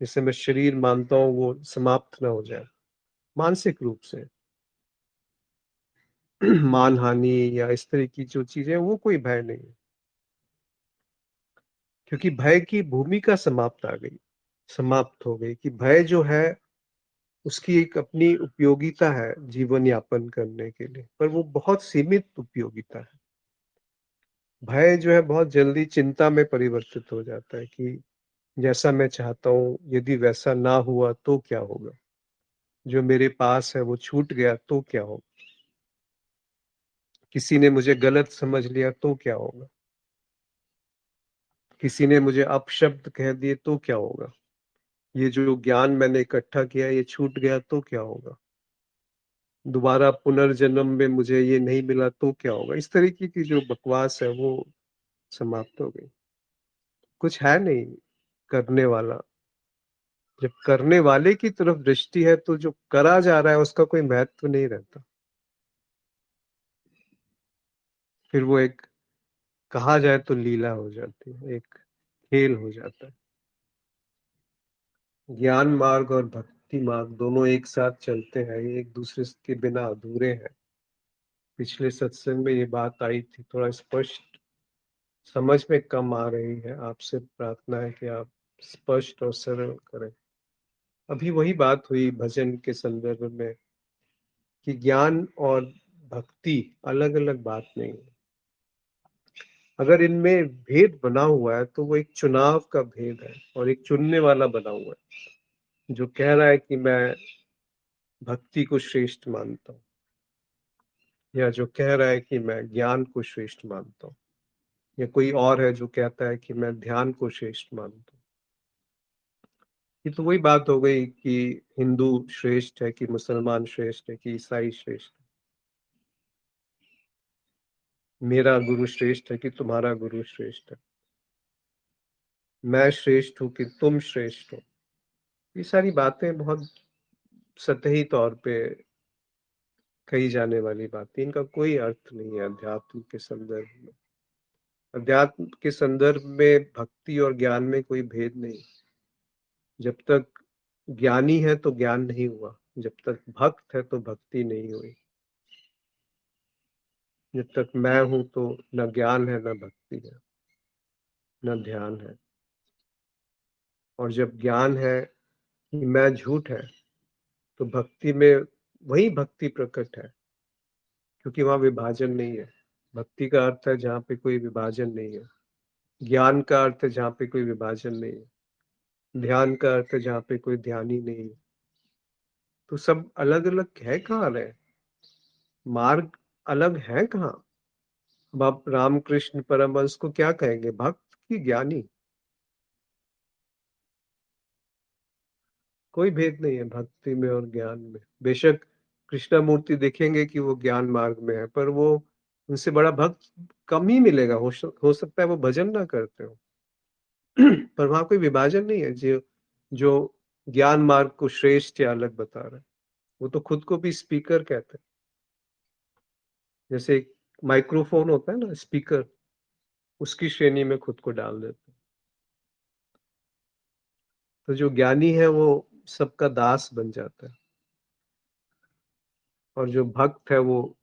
जिसे मैं शरीर मानता हूँ वो समाप्त ना हो जाए मानसिक रूप से। मानहानि या इस तरह की जो चीजें हैं, वो कोई भय नहीं है, क्योंकि भय की भूमिका समाप्त आ गई, समाप्त हो गई। कि भय जो है उसकी एक अपनी उपयोगिता है जीवन यापन करने के लिए, पर वो बहुत सीमित उपयोगिता है। भय जो है बहुत जल्दी चिंता में परिवर्तित हो जाता है कि जैसा मैं चाहता हूँ यदि वैसा ना हुआ तो क्या होगा, जो मेरे पास है वो छूट गया तो क्या होगा, किसी ने मुझे गलत समझ लिया तो क्या होगा, किसी ने मुझे अपशब्द कह दिए तो क्या होगा, ये जो ज्ञान मैंने इकट्ठा किया ये छूट गया तो क्या होगा, दोबारा पुनर्जन्म में मुझे ये नहीं मिला तो क्या होगा। इस तरीके की जो बकवास है वो समाप्त हो गई। कुछ है नहीं करने वाला। जब करने वाले की तरफ दृष्टि है तो जो करा जा रहा है उसका कोई महत्व नहीं रहता। फिर वो एक, कहा जाए तो लीला हो जाती है, एक खेल हो जाता है। ज्ञान मार्ग और भक्ति मार्ग दोनों एक साथ चलते हैं, ये एक दूसरे के बिना अधूरे हैं। पिछले सत्संग में ये बात आई थी, थोड़ा स्पष्ट समझ में कम आ रही है, आपसे प्रार्थना है कि आप स्पष्ट और सरल करें। अभी वही बात हुई भजन के संदर्भ में कि ज्ञान और भक्ति अलग अलग बात नहीं है। अगर इनमें भेद बना हुआ है तो वो एक चुनाव का भेद है, और एक चुनने वाला बना हुआ है जो कह रहा है कि मैं भक्ति को श्रेष्ठ मानता हूँ, या जो कह रहा है कि मैं ज्ञान को श्रेष्ठ मानता हूँ, या कोई और है जो कहता है कि मैं ध्यान को श्रेष्ठ मानता हूँ। ये तो वही बात हो गई कि हिंदू श्रेष्ठ है कि मुसलमान श्रेष्ठ है कि ईसाई श्रेष्ठ है, मेरा गुरु श्रेष्ठ है कि तुम्हारा गुरु श्रेष्ठ है, मैं श्रेष्ठ हूँ कि तुम श्रेष्ठ हो। ये सारी बातें बहुत सतही तौर पे कही जाने वाली बातें, इनका कोई अर्थ नहीं है अध्यात्म के संदर्भ में। अध्यात्म के संदर्भ में भक्ति और ज्ञान में कोई भेद नहीं। जब तक ज्ञानी है तो ज्ञान नहीं हुआ, जब तक भक्त है तो भक्ति नहीं हुई। जब तक मैं हूं तो न ज्ञान है, न भक्ति है, न ध्यान है। और जब ज्ञान है कि मैं झूठ है, तो भक्ति में वही भक्ति प्रकट है, क्योंकि वहां विभाजन नहीं है। भक्ति का अर्थ है जहाँ पे कोई विभाजन नहीं है। ज्ञान का अर्थ है जहाँ पे कोई विभाजन नहीं है। ध्यान का अर्थ है जहाँ पे कोई ध्यान ही नहीं है। तो सब अलग अलग है कहाँ रहे, मार्ग अलग है कहाँ। अब आप रामकृष्ण परमहंस को क्या कहेंगे, भक्त की ज्ञानी? कोई भेद नहीं है भक्ति में और ज्ञान में। बेशक कृष्णा मूर्ति देखेंगे कि वो ज्ञान मार्ग में है, पर वो उनसे बड़ा भक्त कम ही मिलेगा। हो सकता है वो भजन ना करते हो। पर वहां कोई विभाजन नहीं है। जो जो ज्ञान मार्ग को श्रेष्ठ या अलग बता रहा है, वो तो खुद को भी स्पीकर कहते हैं। जैसे एक माइक्रोफोन होता है ना, स्पीकर, उसकी श्रेणी में खुद को डाल देते हैं। तो जो ज्ञानी है वो सबका दास बन जाता है, और जो भक्त है वो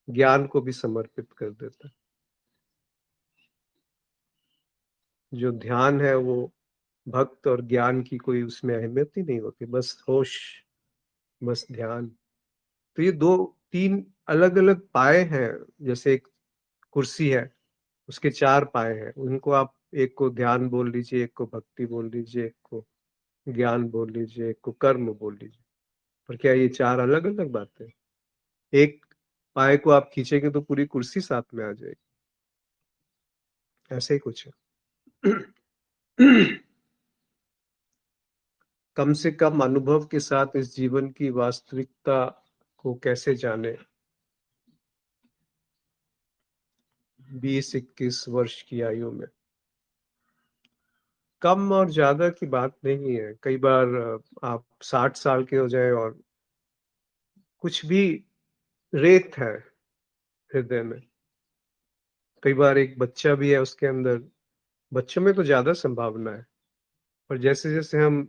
ज्ञान को भी समर्पित कर देता है। जो ध्यान है वो भक्त और ज्ञान की कोई उसमें अहमियत ही नहीं होती, बस होश, बस ध्यान। तो ये दो तीन अलग अलग पाए हैं। जैसे एक कुर्सी है, उसके चार पाए हैं, उनको आप एक को ध्यान बोल लीजिए, एक को भक्ति बोल लीजिए, एक को ज्ञान बोल लीजिए, एक को कर्म बोल लीजिए। पर क्या ये चार अलग अलग बातें? एक पाए को आप खींचेंगे तो पूरी कुर्सी साथ में आ जाएगी। ऐसे ही कुछ है। कम से कम अनुभव के साथ इस जीवन की वास्तविकता को कैसे जाने। 20-21 वर्ष की आयु में कम और ज्यादा की बात नहीं है। कई बार आप 60 साल के हो जाए और कुछ भी रेत है हृदय में। कई बार एक बच्चा भी है उसके अंदर, बच्चों में तो ज्यादा संभावना है, पर जैसे जैसे हम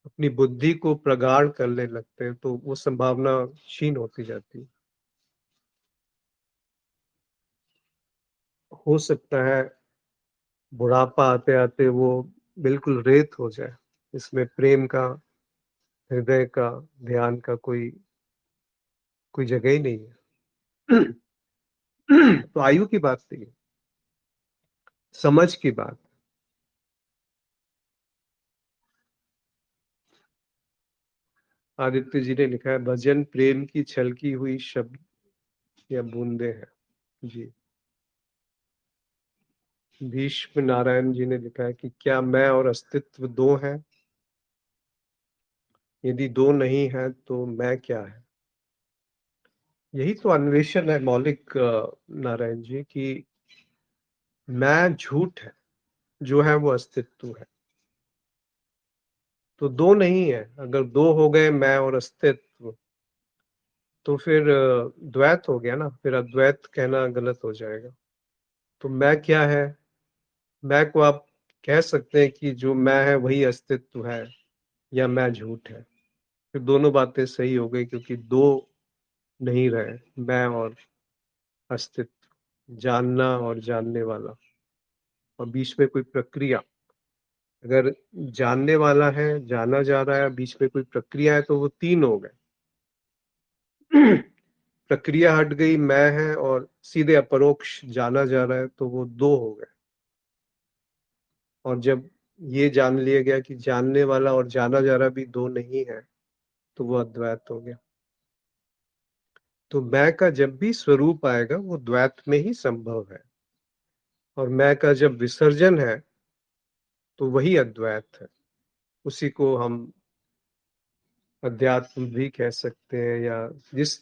अपनी बुद्धि को प्रगाढ़ करने लगते हैं तो वो संभावना क्षीण होती जाती है। हो सकता है बुढ़ापा आते आते वो बिल्कुल रेत हो जाए, इसमें प्रेम का, हृदय का, ध्यान का कोई कोई जगह ही नहीं है। तो आयु की बात नहीं है, समझ की बात। आदित्य जी ने लिखा है, भजन प्रेम की छलकी हुई शब्द या बूंदे हैं। जी। भीष्म नारायण जी ने लिखा है कि क्या मैं और अस्तित्व दो हैं? यदि दो नहीं है तो मैं क्या है? यही तो अन्वेषण है मौलिक, नारायण जी, कि मैं झूठ है, जो है वो अस्तित्व है। तो दो नहीं है। अगर दो हो गए, मैं और अस्तित्व, तो फिर द्वैत हो गया ना, फिर अद्वैत कहना गलत हो जाएगा। तो मैं क्या है? मैं को आप कह सकते हैं कि जो मैं है वही अस्तित्व है, या मैं झूठ है। फिर दोनों बातें सही हो गई, क्योंकि दो नहीं रहे, मैं और अस्तित्व, जानना और जानने वाला, और बीच में कोई प्रक्रिया। अगर जानने वाला है, जाना जा रहा है, बीच में कोई प्रक्रिया है, तो वो तीन हो गए। प्रक्रिया हट गई, मैं है, और सीधे अपरोक्ष जाना जा रहा है, तो वो दो हो गए। और जब ये जान लिया गया कि जानने वाला और जाना जा रहा भी दो नहीं है, तो वो अद्वैत हो गया। तो मैं का जब भी स्वरूप आएगा वो द्वैत में ही संभव है, और मैं का जब विसर्जन है तो वही अद्वैत है। उसी को हम अध्यात्म भी कह सकते हैं, या जिस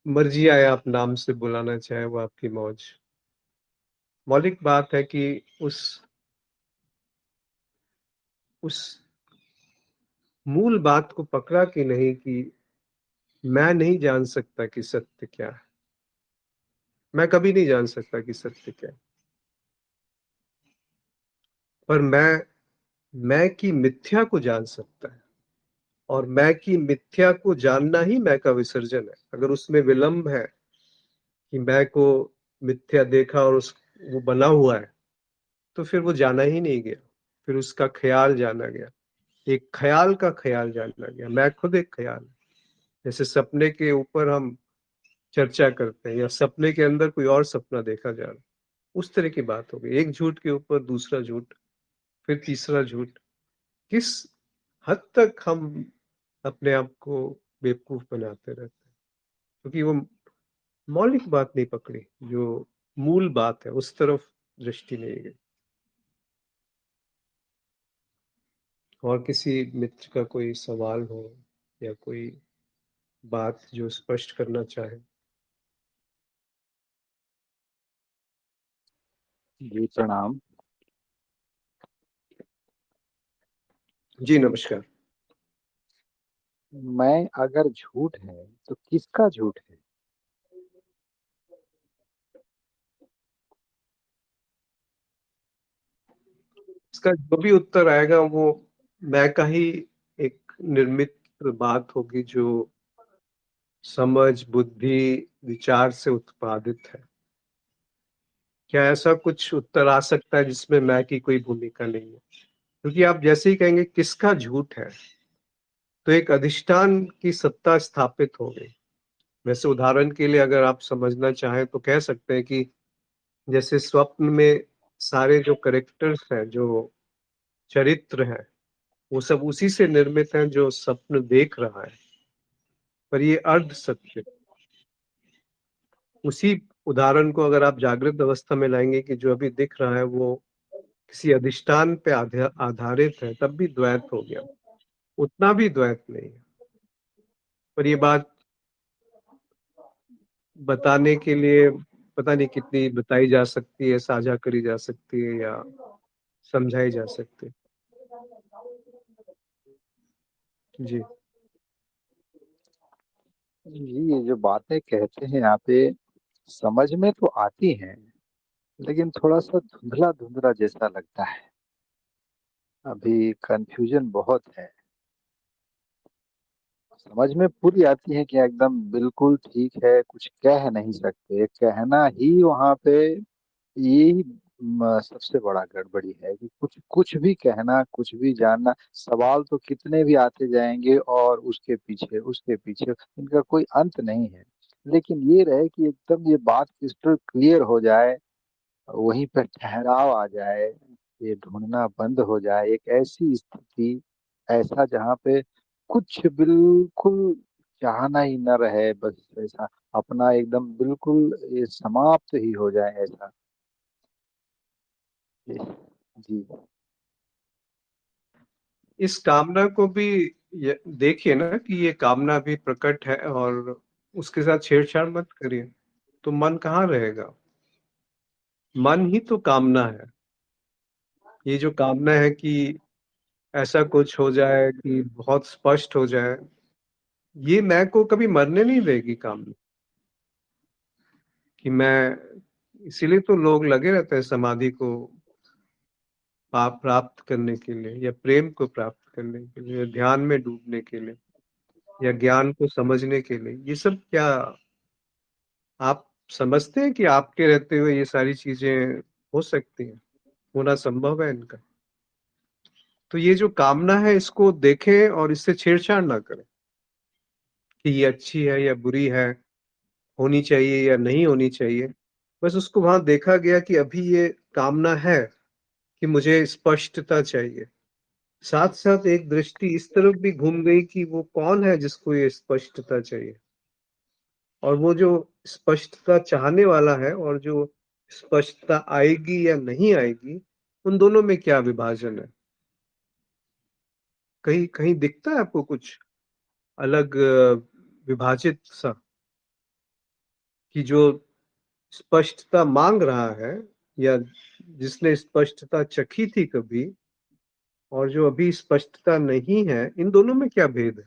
मर्जी आए आप नाम से बुलाना चाहे, वो आपकी मौज। मौलिक बात है कि उस मूल बात को पकड़ा कि नहीं, कि मैं नहीं जान सकता कि सत्य क्या है। मैं कभी नहीं जान सकता कि सत्य क्या है, पर मैं की मिथ्या को जान सकता है। और मैं की मिथ्या को जानना ही मैं का विसर्जन है। अगर उसमें विलंब है कि मैं को मिथ्या देखा और उस वो बना हुआ है, तो फिर वो जाना ही नहीं गया, फिर उसका ख्याल जाना गया। एक ख्याल का ख्याल जाना गया। मैं खुद एक ख्याल है। जैसे सपने के ऊपर हम चर्चा करते हैं, या सपने के अंदर कोई और सपना देखा जा रहा है, उस तरह की बात हो गई। एक झूठ के ऊपर दूसरा झूठ, फिर तीसरा झूठ। किस हद तक हम अपने आप को बेवकूफ बनाते रहते हैं, क्योंकि वो मौलिक बात नहीं पकड़ी, जो मूल बात है उस तरफ दृष्टि नहीं गई। और किसी मित्र का कोई सवाल हो, या कोई बात जो स्पष्ट करना चाहें? जी, प्रणाम। जी, नमस्कार। मैं अगर झूठ है, तो किसका झूठ है? इसका जो भी उत्तर आएगा वो मैं का ही एक निर्मित बात होगी जो समझ, बुद्धि, विचार से उत्पादित है। क्या ऐसा कुछ उत्तर आ सकता है जिसमें मैं की कोई भूमिका नहीं है? क्योंकि आप जैसे ही कहेंगे किसका झूठ है, तो एक अधिष्ठान की सत्ता स्थापित हो गई। वैसे उदाहरण के लिए अगर आप समझना चाहें तो कह सकते हैं कि जैसे स्वप्न में सारे जो कैरेक्टर्स हैं, जो चरित्र हैं, वो सब उसी से निर्मित हैं जो स्वप्न देख रहा है। पर ये अर्ध सत्य, उसी उदाहरण को अगर आप जागृत अवस्था में लाएंगे कि जो अभी दिख रहा है वो किसी अधिष्ठान पे आधारित है, तब भी द्वैत हो गया। उतना भी द्वैत नहीं है। पर ये बात बताने के लिए पता नहीं कितनी बताई जा सकती है, साझा करी जा सकती है या समझाई जा सकती है। जी। जी, ये जो बातें कहते हैं यहाँ पे, समझ में तो आती हैं, लेकिन थोड़ा-सा धुंधला-धुंधला जैसा लगता है। अभी कन्फ्यूज़न बहुत है। समझ में पूरी आती है कि एकदम बिल्कुल ठीक है, कुछ कह नहीं सकते। कहना ही वहाँ पे यही सबसे बड़ा गड़बड़ी है कि कुछ कुछ भी कहना, कुछ भी जानना, सवाल तो कितने भी आते जाएँगे और उसके पीछे इनका कोई अंत नहीं है। लेकिन ये रहे कि एकदम ये बात क्रिस्टल क्लियर हो जाए, वहीं पे ठहराव आ जाए, ये ढूँढना बंद हो जाए, एक ऐसी स्थिति, ऐसा जहाँ पे कुछ बिल्कुल चाहना ही ना रहे, बस ऐसा अपना एकदम बिल्कुल ये समाप्त ही हो जाए ऐसा। जी, जी, इस कामना को भी देखिए ना कि ये कामना भी प्रकट है और उसके साथ छेड़छाड़ मत करिए, तो मन कहाँ रहेगा? मन ही तो कामना है। ये जो कामना है कि ऐसा कुछ हो जाए कि बहुत स्पष्ट हो जाए, ये मैं को कभी मरने नहीं देगी कामना। कि मैं इसीलिए तो लोग लगे रहते हैं समाधि को पाप प्राप्त करने के लिए या प्रेम को प्राप्त करने के लिए या ध्यान में डूबने के लिए या ज्ञान को समझने के लिए। ये सब क्या आप समझते हैं कि आपके रहते हुए ये सारी चीजें हो सकती हैं, होना संभव है इनका? तो ये जो कामना है इसको देखें और इससे छेड़छाड़ ना करें कि ये अच्छी है या बुरी है, होनी चाहिए या नहीं होनी चाहिए। बस उसको वहां देखा गया कि अभी ये कामना है कि मुझे स्पष्टता चाहिए। साथ साथ एक दृष्टि इस तरफ भी घूम गई कि वो कौन है जिसको ये स्पष्टता चाहिए, और वो जो स्पष्टता चाहने वाला है और जो स्पष्टता आएगी या नहीं आएगी, उन दोनों में क्या विभाजन है? कहीं कहीं दिखता है आपको कुछ अलग विभाजित सा, कि जो स्पष्टता मांग रहा है या जिसने स्पष्टता चखी थी कभी, और जो अभी स्पष्टता नहीं है, इन दोनों में क्या भेद है?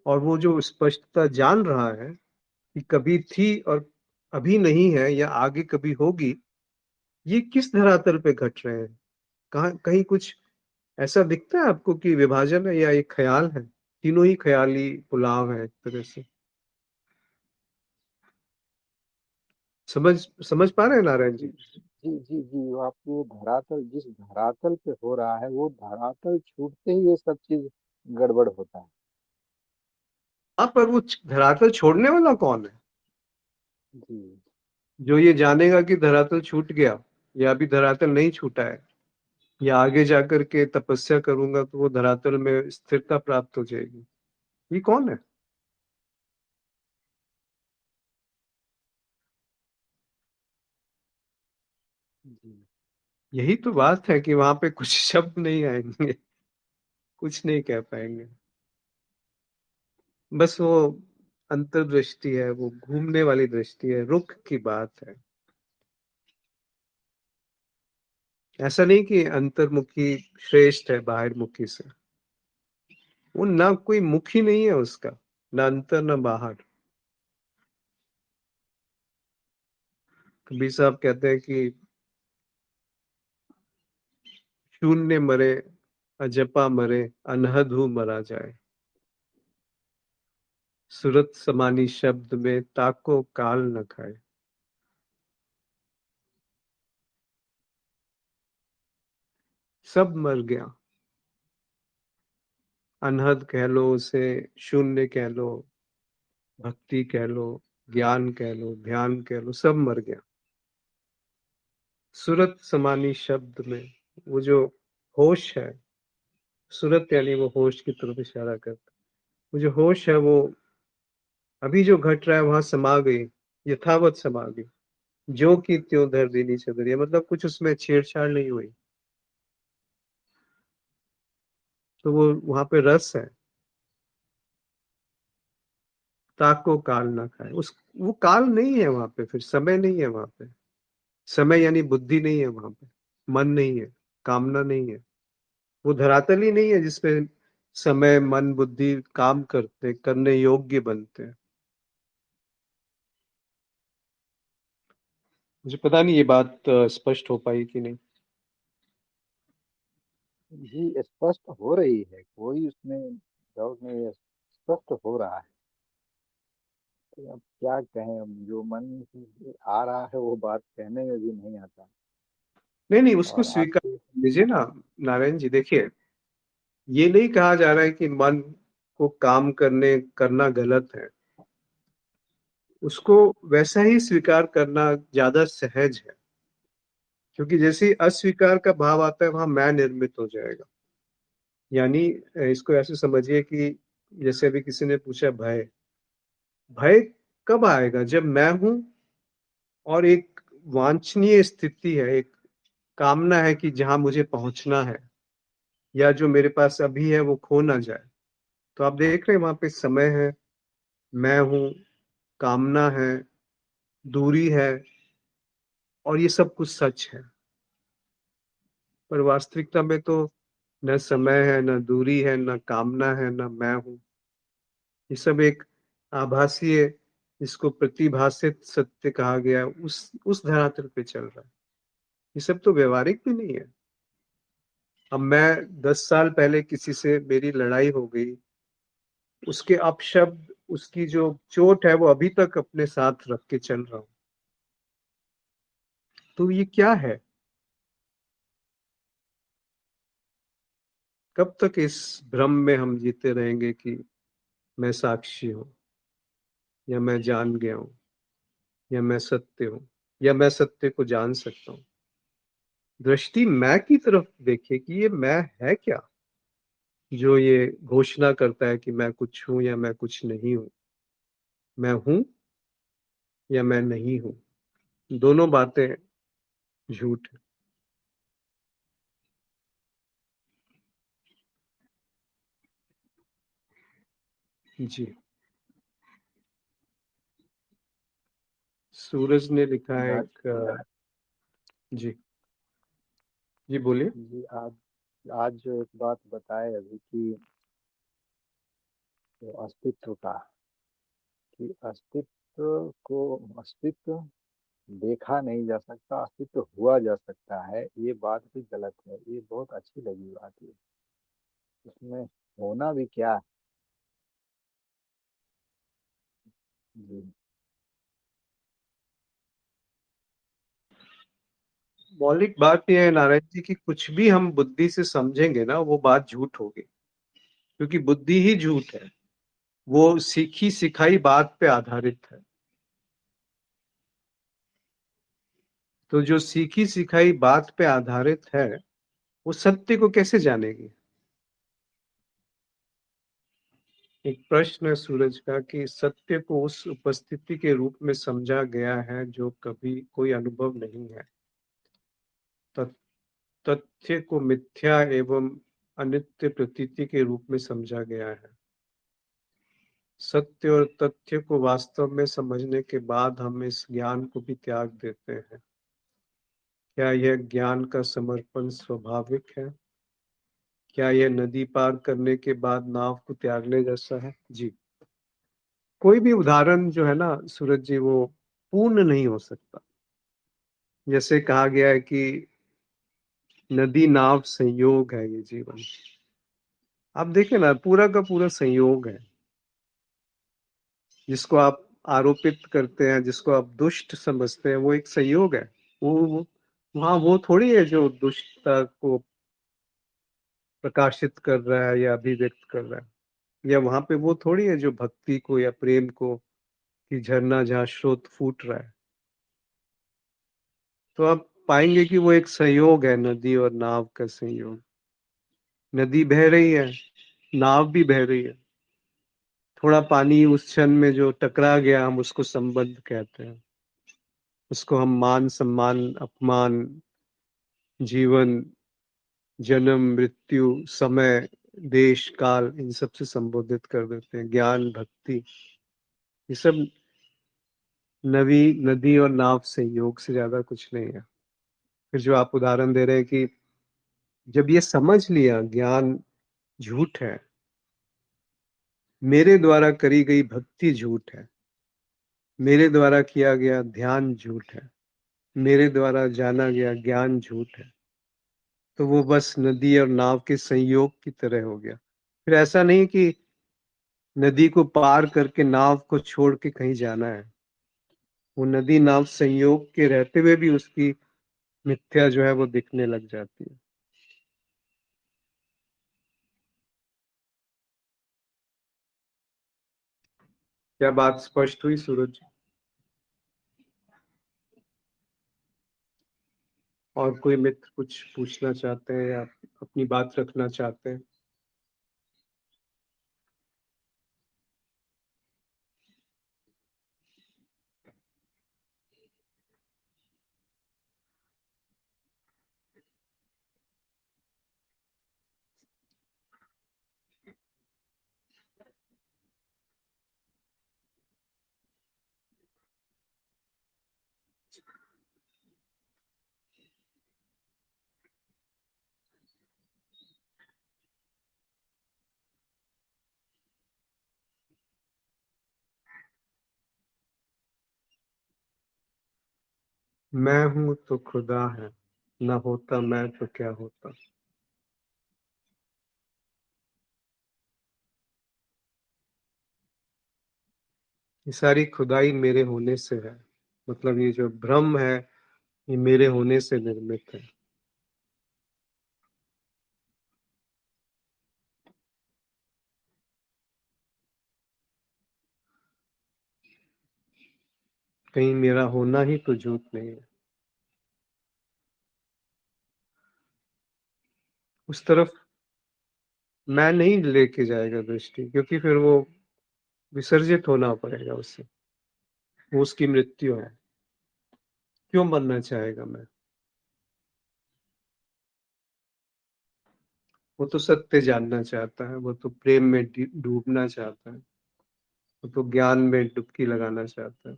और वो जो स्पष्टता जान रहा है कि कभी थी और अभी नहीं है या आगे कभी होगी, ये किस धरातल पे घट रहे हैं? कहाँ कहीं कुछ ऐसा दिखता है आपको कि विभाजन है या एक ख्याल है? तीनों ही ख्याली पुलाव है एक तरह से। समझ समझ पा रहे हैं नारायण जी, जी? जी, वो आपके धरातल जिस धरातल पे हो रहा है, वो धरातल छूटते ही ये सब चीज़ गड़बड़ होता है। हाँ, पर वो धरातल छोड़ने वाला कौन है? जी। जो ये जानेगा कि धरातल छूट गया या अभी धरातल नहीं छूटा है, या आगे जाकर के तपस्या करूंगा तो वो धरातल में स्थिरता प्राप्त हो जाएगी, ये कौन है? जी। यही तो बात है कि वहां पे कुछ शब्द नहीं आएंगे, कुछ नहीं कह पाएंगे। बस वो अंतर्दृष्टि है, वो घूमने वाली दृष्टि है, रुख की बात है। ऐसा नहीं कि अंतर्मुखी श्रेष्ठ है बाहिर्मुखी से। वो ना कोई मुख ही नहीं है उसका, ना अंतर ना बाहर। कबीर साहब कहते हैं कि शून्य मरे, अजपा मरे, अनहद मरा जाए। सूरत समानी शब्द में ताको काल न खाए। सब मर गया। अनहद कह लो उसे, शून्य कह लो, भक्ति कह लो, ज्ञान कह लो, ध्यान कह लो, सब मर गया। सूरत समानी शब्द में वो जो होश है, सूरत यानी वो होश की तरफ इशारा करता, वो जो होश है वो अभी जो घट रहा है वहां समा गई, यथावत समा गई। जो की त्यों धर दीनी चदरिया, मतलब कुछ उसमें छेड़छाड़ नहीं हुई। तो वो वहां पे रस है। ताको काल ना खाए, उस वो काल नहीं है वहां पे, फिर समय नहीं है वहां पे। समय यानी बुद्धि नहीं है वहां पे, मन नहीं है, कामना नहीं है। वो धरातल ही नहीं है जिसपे समय मन बुद्धि काम करते, करने योग्य बनते हैं। मुझे पता नहीं ये बात स्पष्ट हो पाई कि नहीं। जी स्पष्ट हो रही है, कोई उसमें डाउट नहीं है, स्पष्ट हो रहा है। तो अब क्या कहें, अब जो मन में आ रहा है वो बात कहने में भी नहीं आता। नहीं नहीं, उसको और स्वीकार आपके कर लीजिए ना। नारायण जी देखिए, ये नहीं कहा जा रहा है कि मन को काम करने करना गलत है। उसको वैसा ही स्वीकार करना ज्यादा सहज है। क्योंकि जैसे ही अस्वीकार का भाव आता है वहां मैं निर्मित हो जाएगा। यानी इसको ऐसे समझिए कि जैसे अभी किसी ने पूछा भय, भय कब आएगा? जब मैं हूं और एक वांछनीय स्थिति है, एक कामना है कि जहां मुझे पहुंचना है, या जो मेरे पास अभी है वो खो ना जाए। तो आप देख रहे हैं वहां पे समय है, मैं हूं, कामना है, दूरी है, और ये सब कुछ सच है। पर वास्तविकता में तो न समय है, न दूरी है, न कामना है, न मैं हूं। ये सब एक आभासीय, जिसको प्रतिभासित सत्य कहा गया है, उस धरातल पे चल रहा है। ये सब तो व्यवहारिक भी नहीं है। अब मैं 10 साल पहले किसी से मेरी लड़ाई हो गई, उसके अपशब्द, उसकी जो चोट है वो अभी तक अपने साथ रख के चल रहा हूं। तो ये क्या है? कब तक इस भ्रम में हम जीते रहेंगे कि मैं साक्षी हूं, या मैं जान गया हूं, या मैं सत्य हूं, या मैं सत्य को जान सकता हूं? दृष्टि मैं की तरफ देखिए कि ये मैं है क्या, जो ये घोषणा करता है कि मैं कुछ हूं या मैं कुछ नहीं हूं। मैं हूं या मैं नहीं हूं, दोनों बातें झूठ है। जी। सूरज ने लिखा है राज एक जी, जी बोलिए। जी, आज आज जो एक बात बताए अभी कि जो अस्तित्व का, कि अस्तित्व देखा नहीं जा सकता, अस्तित्व हुआ जा सकता है, ये बात भी गलत है। ये बहुत अच्छी लगी बात ये। उसमें होना भी क्या है। जी मौलिक बात यह है नारायण जी कि कुछ भी हम बुद्धि से समझेंगे ना, वो बात झूठ होगी। क्योंकि बुद्धि ही झूठ है, वो सीखी सिखाई बात पे आधारित है। तो जो सीखी सिखाई बात पे आधारित है, वो सत्य को कैसे जानेगी? एक प्रश्न है सूरज का कि सत्य को उस उपस्थिति के रूप में समझा गया है जो कभी कोई अनुभव नहीं है। तथ्य को मिथ्या एवं अनित्य प्रतीति के रूप में समझा गया है। सत्य और तथ्य को वास्तव में समझने के बाद हम इस ज्ञान को भी त्याग देते हैं। क्या यह ज्ञान का समर्पण स्वाभाविक है? क्या यह नदी पार करने के बाद नाव को त्यागने जैसा है? जी। कोई भी उदाहरण जो है ना सूरज जी, वो पूर्ण नहीं हो सकता। जैसे कहा गया है कि नदी नाव संयोग है ये जीवन। आप देखें ना, पूरा का पूरा संयोग है। जिसको आप आरोपित करते हैं, जिसको आप दुष्ट समझते हैं, वो एक संयोग है। वो वहां वो थोड़ी है जो दुष्टता को प्रकाशित कर रहा है या अभिव्यक्त कर रहा है। या वहां पे वो थोड़ी है जो भक्ति को या प्रेम को की झरना जहाँ स्रोत फूट रहा है। तो आप पाएंगे कि वो एक संयोग है, नदी और नाव का संयोग। नदी बह रही है, नाव भी बह रही है। थोड़ा पानी उस क्षण में जो टकरा गया, हम उसको संबंध कहते हैं। उसको हम मान सम्मान अपमान, जीवन, जन्म मृत्यु, समय, देश काल, इन सब से संबोधित कर देते हैं। ज्ञान भक्ति, ये सब नवी नदी और नाव संयोग से ज्यादा कुछ नहीं है। फिर जो आप उदाहरण दे रहे हैं कि जब ये समझ लिया ज्ञान झूठ है, मेरे द्वारा करी गई भक्ति झूठ है, मेरे द्वारा किया गया ध्यान झूठ है, मेरे द्वारा जाना गया ज्ञान झूठ है, तो वो बस नदी और नाव के संयोग की तरह हो गया। फिर ऐसा नहीं कि नदी को पार करके नाव को छोड़ के कहीं जाना है। वो नदी नाव संयोग के रहते हुए भी उसकी मिथ्या जो है वो दिखने लग जाती है। क्या बात स्पष्ट हुई सूरज? और कोई मित्र कुछ पूछना चाहते हैं या अपनी बात रखना चाहते हैं? मैं हूं तो खुदा है, न होता मैं तो क्या होता। ये सारी खुदाई मेरे होने से है। मतलब ये जो भ्रम है, ये मेरे होने से निर्मित है। कहीं मेरा होना ही तो झूठ नहीं है। उस तरफ मैं नहीं लेके जाएगा दृष्टि, क्योंकि फिर वो विसर्जित होना पड़ेगा उससे। वो उसकी मृत्यु है। क्यों मरना चाहेगा मैं? वो तो सत्य जानना चाहता है, वो तो प्रेम में डूबना चाहता है, वो तो ज्ञान में डुबकी लगाना चाहता है।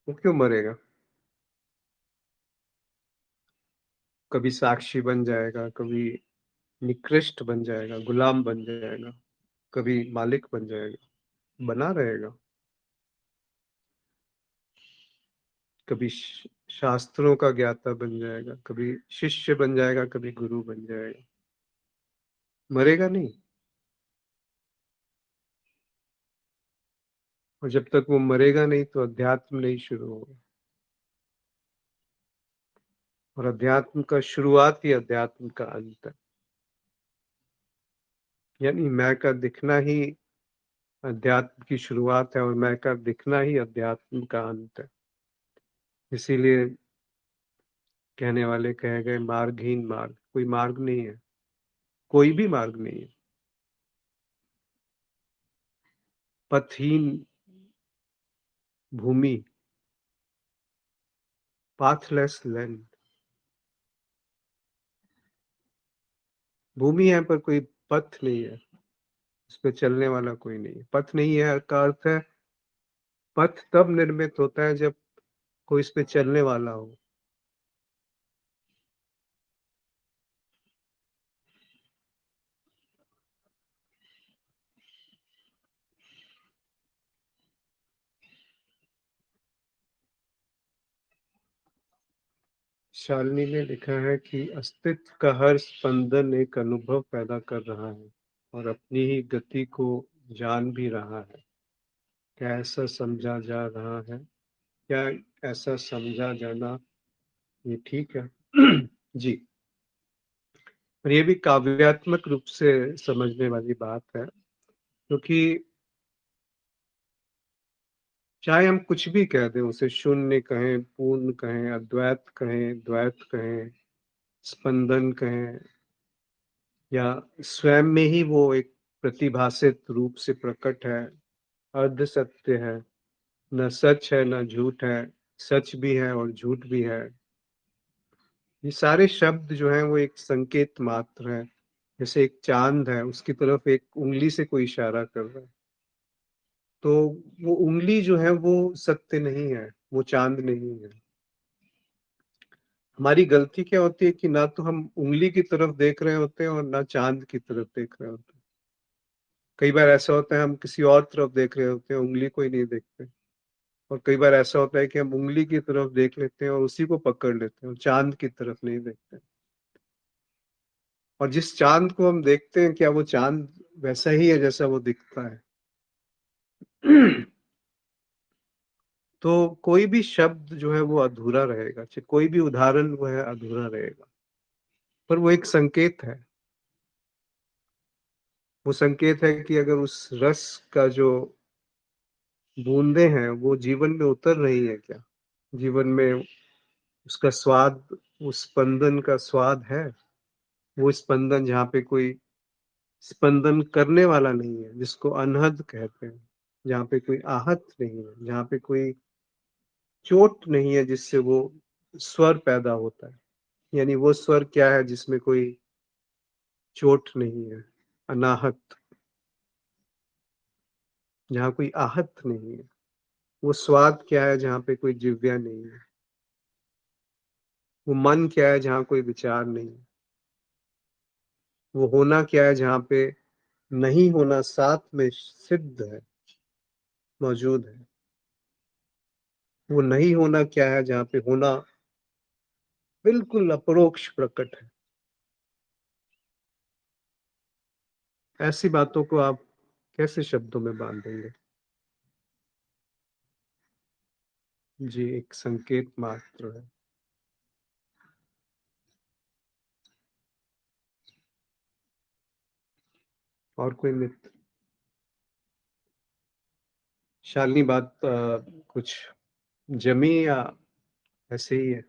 वो क्यों मरेगा? कभी साक्षी बन जाएगा, कभी निकृष्ट बन जाएगा, गुलाम बन जाएगा, कभी मालिक बन जाएगा, बना रहेगा। कभी शास्त्रों का ज्ञाता बन जाएगा, कभी शिष्य बन जाएगा, कभी गुरु बन जाएगा। मरेगा नहीं। और जब तक वो मरेगा नहीं तो अध्यात्म नहीं शुरू होगा। और अध्यात्म का शुरुआत ही अध्यात्म का अंत है। यानी मैं का दिखना ही अध्यात्म की शुरुआत है, और मैं का दिखना ही अध्यात्म का अंत है। इसीलिए कहने वाले कहे गए, मार्गहीन मार्ग। कोई मार्ग नहीं है, कोई भी मार्ग नहीं है। पथहीन भूमि, पाथलेस लैंड। भूमि है पर कोई पथ नहीं है। उस पे चलने वाला कोई नहीं है। पथ नहीं है का अर्थ है पथ तब निर्मित होता है जब कोई इस पे चलने वाला हो। शालिनी ने लिखा है कि अस्तित्व का हर स्पंदन एक अनुभव पैदा कर रहा है और अपनी ही गति को जान भी रहा है। क्या ऐसा समझा जा रहा है? क्या ऐसा समझा जाना ये ठीक है? जी। और ये भी काव्यात्मक रूप से समझने वाली बात है, क्योंकि चाहे हम कुछ भी कह दें, उसे शून्य कहें, पूर्ण कहें, अद्वैत कहें, द्वैत कहें, स्पंदन कहें, या स्वयं में ही वो एक प्रतिभासित रूप से प्रकट है, अर्ध सत्य है, न सच है न झूठ है, सच भी है और झूठ भी है। ये सारे शब्द जो हैं वो एक संकेत मात्र है। जैसे एक चांद है, उसकी तरफ एक उंगली से कोई इशारा कर रहा है, तो वो उंगली जो है वो सत्य नहीं है, वो चांद नहीं है। हमारी गलती क्या होती है कि ना तो हम उंगली की तरफ देख रहे होते हैं और ना चांद की तरफ देख रहे होते हैं। कई बार ऐसा होता है हम किसी और तरफ देख रहे होते हैं, उंगली को ही नहीं देखते। और कई बार ऐसा होता है कि हम उंगली की तरफ देख लेते हैं और उसी को पकड़ लेते हैं और चांद की तरफ नहीं देखते। और जिस चांद को हम देखते हैं, क्या वो चांद वैसा ही है जैसा वो दिखता है? तो कोई भी शब्द जो है वो अधूरा रहेगा, चाहे कोई भी उदाहरण वो है अधूरा रहेगा, पर वो एक संकेत है। वो संकेत है कि अगर उस रस का जो बूंदे हैं वो जीवन में उतर रही है क्या, जीवन में उसका स्वाद, उस स्पंदन का स्वाद है, वो स्पंदन जहाँ पे कोई स्पंदन करने वाला नहीं है, जिसको अनहद कहते हैं, जहाँ पे कोई आहत नहीं है, जहाँ पे कोई चोट नहीं है जिससे वो स्वर पैदा होता है। यानी वो स्वर क्या है जिसमें कोई चोट नहीं है, अनाहत, जहाँ कोई आहत नहीं है। वो स्वाद क्या है जहाँ पे कोई जिव्या नहीं है। वो मन क्या है जहाँ कोई विचार नहीं है। वो होना क्या है जहाँ पे नहीं होना साथ में सिद्ध है, मौजूद है। वो नहीं होना क्या है जहाँ पे होना बिल्कुल अपरोक्ष प्रकट है। ऐसी बातों को आप कैसे शब्दों में बांधेंगे? जी, एक संकेत मात्र है। और कोई मित्र? शालिनी, बात कुछ जमी या ऐसे ही है?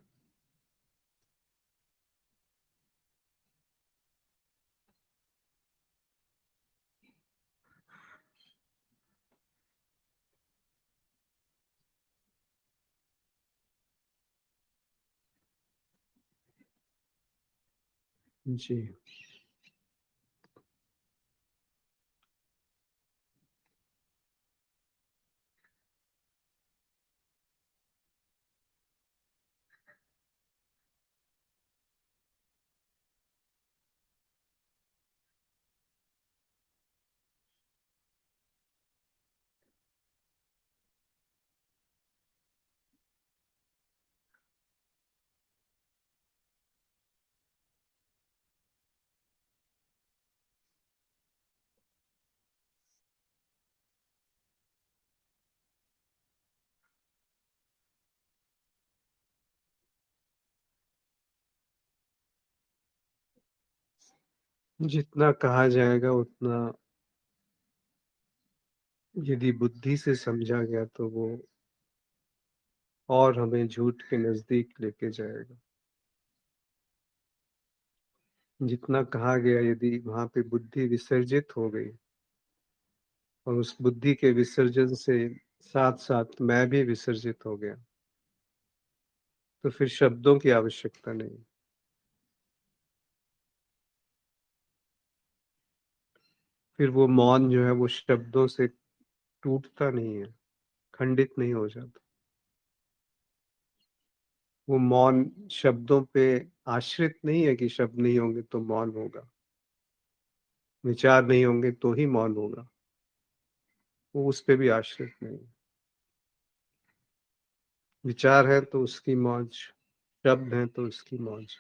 जी। जितना कहा जाएगा उतना यदि बुद्धि से समझा गया तो वो और हमें झूठ के नजदीक लेके जाएगा। जितना कहा गया, यदि वहां पे बुद्धि विसर्जित हो गई और उस बुद्धि के विसर्जन से साथ साथ मैं भी विसर्जित हो गया, तो फिर शब्दों की आवश्यकता नहीं। फिर वो मौन जो है वो शब्दों से टूटता नहीं है, खंडित नहीं हो जाता। वो मौन शब्दों पे आश्रित नहीं है कि शब्द नहीं होंगे तो मौन होगा, विचार नहीं होंगे तो ही मौन होगा। वो उस पे भी आश्रित नहीं है। विचार है तो उसकी मौज, शब्द है तो उसकी मौज,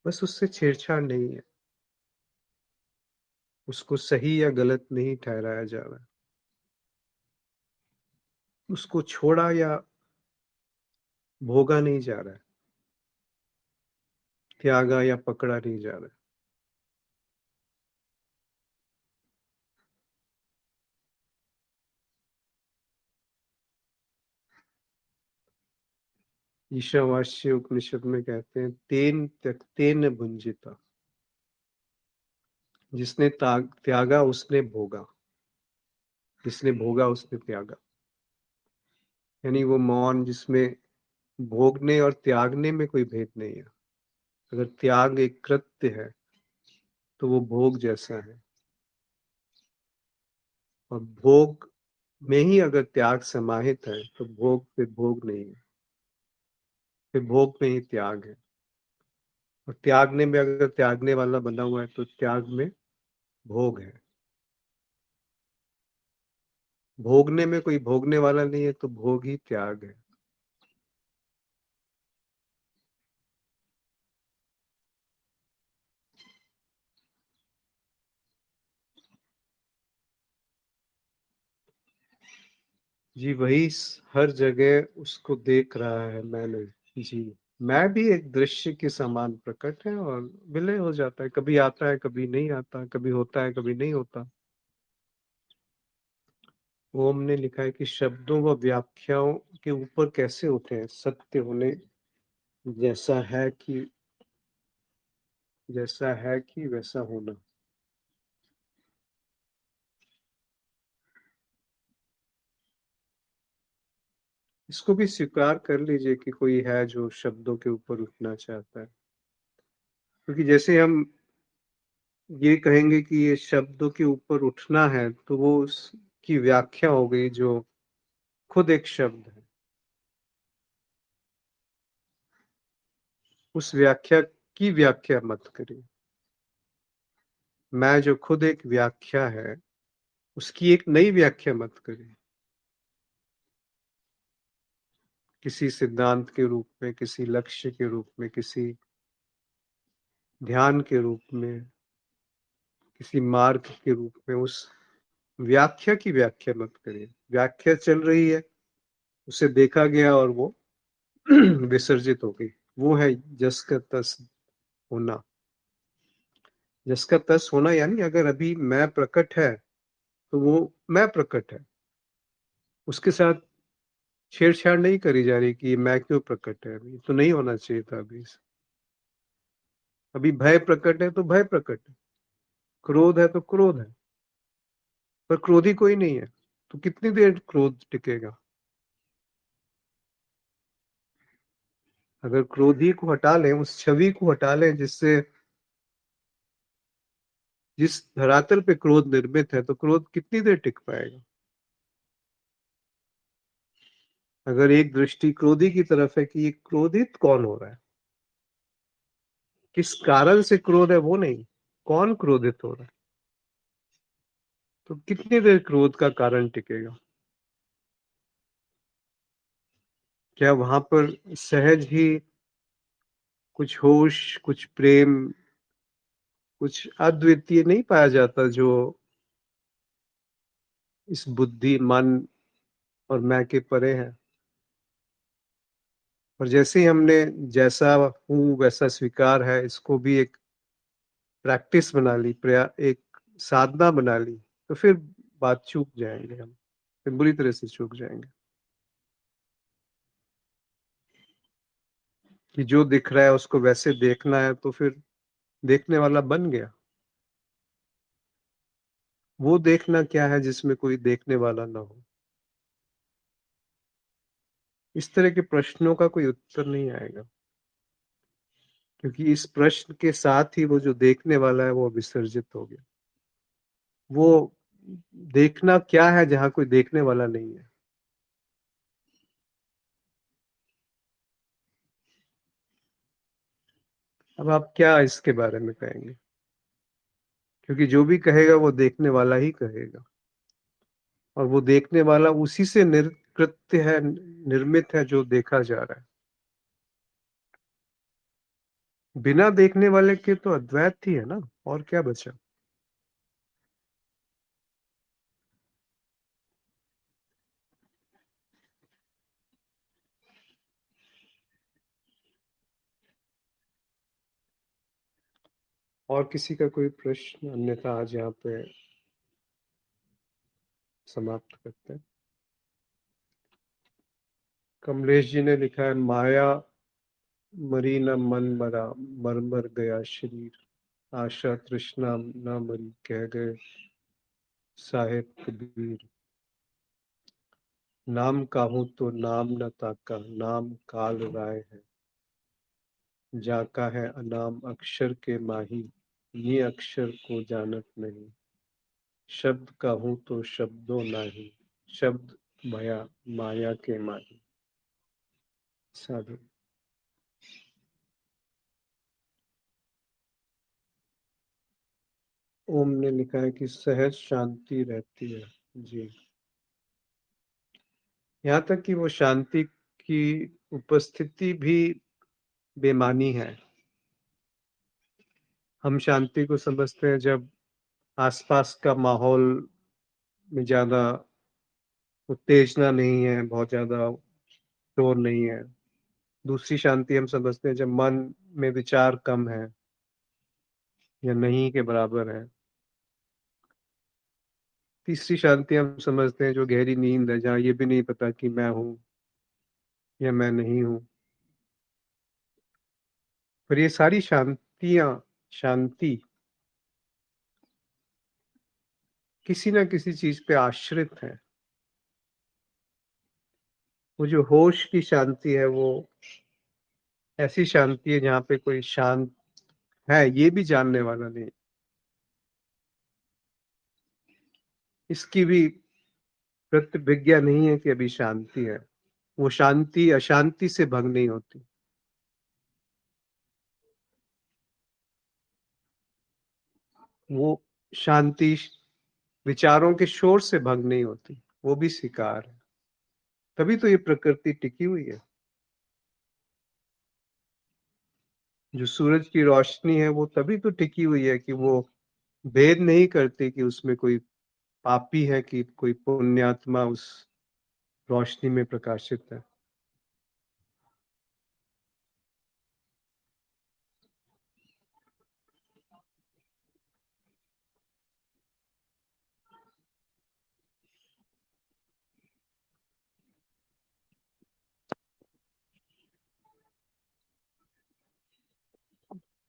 बस उससे छेड़छाड़ नहीं है। उसको सही या गलत नहीं ठहराया जा रहा है, उसको छोड़ा या भोगा नहीं जा रहा है, त्यागा या पकड़ा नहीं जा रहा है। ईशावास्य उपनिषद में कहते हैं तेन त्यक्तेन भुंजिता, जिसने त्यागा उसने भोगा, जिसने भोगा उसने त्यागा। यानी वो मौन जिसमें भोगने और त्यागने में कोई भेद नहीं है। अगर त्याग एक कृत्य है तो वो भोग जैसा है, और भोग में ही अगर त्याग समाहित है तो भोग फिर भोग नहीं है, फिर भोग में ही त्याग है। और त्यागने में अगर त्यागने वाला बना हुआ है तो त्याग में भोग है। भोगने में कोई भोगने वाला नहीं है तो भोग ही त्याग है। जी वही हर जगह उसको देख रहा है मैंने। जी, मैं भी एक दृश्य के समान प्रकट है और विलय हो जाता है, कभी आता है कभी नहीं आता, कभी होता है कभी नहीं होता। ओम ने लिखा है कि शब्दों व व्याख्याओं के ऊपर कैसे उठे, सत्य होने जैसा है कि वैसा होना। इसको भी स्वीकार कर लीजिए कि कोई है जो शब्दों के ऊपर उठना चाहता है, क्योंकि जैसे हम ये कहेंगे कि ये शब्दों के ऊपर उठना है तो वो उसकी व्याख्या हो गई जो खुद एक शब्द है। उस व्याख्या की व्याख्या मत करिए। मैं जो खुद एक व्याख्या है उसकी एक नई व्याख्या मत करिए, किसी सिद्धांत के रूप में, किसी लक्ष्य के रूप में, किसी ध्यान के रूप में, किसी मार्ग के रूप में। उस व्याख्या की व्याख्या मत करिए। व्याख्या चल रही है, उसे देखा गया और वो विसर्जित हो गई। वो है जस का तस होना। जस का तस होना यानी अगर अभी मैं प्रकट है तो वो मैं प्रकट है, उसके साथ छेड़छाड़ नहीं करी जा रही कि मैं क्यों प्रकट है। अभी तो नहीं होना चाहिए था। अभी भय प्रकट है तो भय प्रकट है, क्रोध है तो क्रोध है, पर क्रोधी कोई नहीं है तो कितनी देर क्रोध टिकेगा। अगर क्रोधी को हटा लें, उस छवि को हटा लें जिससे जिस धरातल पे क्रोध निर्मित है, तो क्रोध कितनी देर टिक पाएगा। अगर एक दृष्टि क्रोधी की तरफ है कि ये क्रोधित कौन हो रहा है, किस कारण से क्रोध है वो नहीं, कौन क्रोधित हो रहा है, तो कितनी देर क्रोध का कारण टिकेगा। क्या वहां पर सहज ही कुछ होश, कुछ प्रेम, कुछ अद्वितीय नहीं पाया जाता जो इस बुद्धि, मन और मैं के परे है। और जैसे ही हमने जैसा हूं वैसा स्वीकार है इसको भी एक प्रैक्टिस बना ली, एक साधना बना ली, तो फिर बात चूक जाएंगे हम, फिर बुरी तरह से चूक जाएंगे। कि जो दिख रहा है उसको वैसे देखना है तो फिर देखने वाला बन गया। वो देखना क्या है जिसमें कोई देखने वाला ना हो। इस तरह के प्रश्नों का कोई उत्तर नहीं आएगा, क्योंकि इस प्रश्न के साथ ही वो जो देखने वाला है वो विसर्जित हो गया। वो देखना क्या है जहां कोई देखने वाला नहीं है। अब आप क्या इसके बारे में कहेंगे? क्योंकि जो भी कहेगा वो देखने वाला ही कहेगा, और वो देखने वाला उसी से निर्कृत्य है, निर्मित है, जो देखा जा रहा है। बिना देखने वाले के तो अद्वैत ही है ना, और क्या बचा? और किसी का कोई प्रश्न? अन्यथा आज यहाँ पे समाप्त करते हैं। कमलेश जी ने लिखा है, माया मरी न मन मरा, मर मर गया शरीर, आशा तृष्णा न मरी, कह गए साहेब कबीर। नाम काहूं तो नाम न ताका, नाम काल राय है, जाका है अनाम अक्षर के माही, ये अक्षर को जानत नहीं। शब्द काहूं तो शब्दों नाही, शब्द भया माया के माही। साधु। ओम ने लिखा है कि सहज शांति रहती है। जी। यहाँ तक कि वो शांति की उपस्थिति भी बेमानी है। हम शांति को समझते हैं जब आसपास का माहौल में ज्यादा उत्तेजना नहीं है, बहुत ज्यादा शोर नहीं है। दूसरी शांति हम समझते हैं जब मन में विचार कम है या नहीं के बराबर है। तीसरी शांति हम समझते हैं जो गहरी नींद है, जहाँ ये भी नहीं पता कि मैं हूँ या मैं नहीं हूँ। पर ये सारी शांति किसी ना किसी चीज पे आश्रित है। वो जो होश की शांति है, वो ऐसी शांति है जहाँ पे कोई शांत है ये भी जानने वाला नहीं। इसकी भी प्रतिभिज्ञा नहीं है कि अभी शांति है। वो शांति अशांति से भंग नहीं होती। वो शांति विचारों के शोर से भंग नहीं होती, वो भी स्वीकार है। तभी तो ये प्रकृति टिकी हुई है। जो सूरज की रोशनी है वो तभी तो टिकी हुई है कि वो भेद नहीं करती कि उसमें कोई पापी है कि कोई पुण्यात्मा उस रोशनी में प्रकाशित है।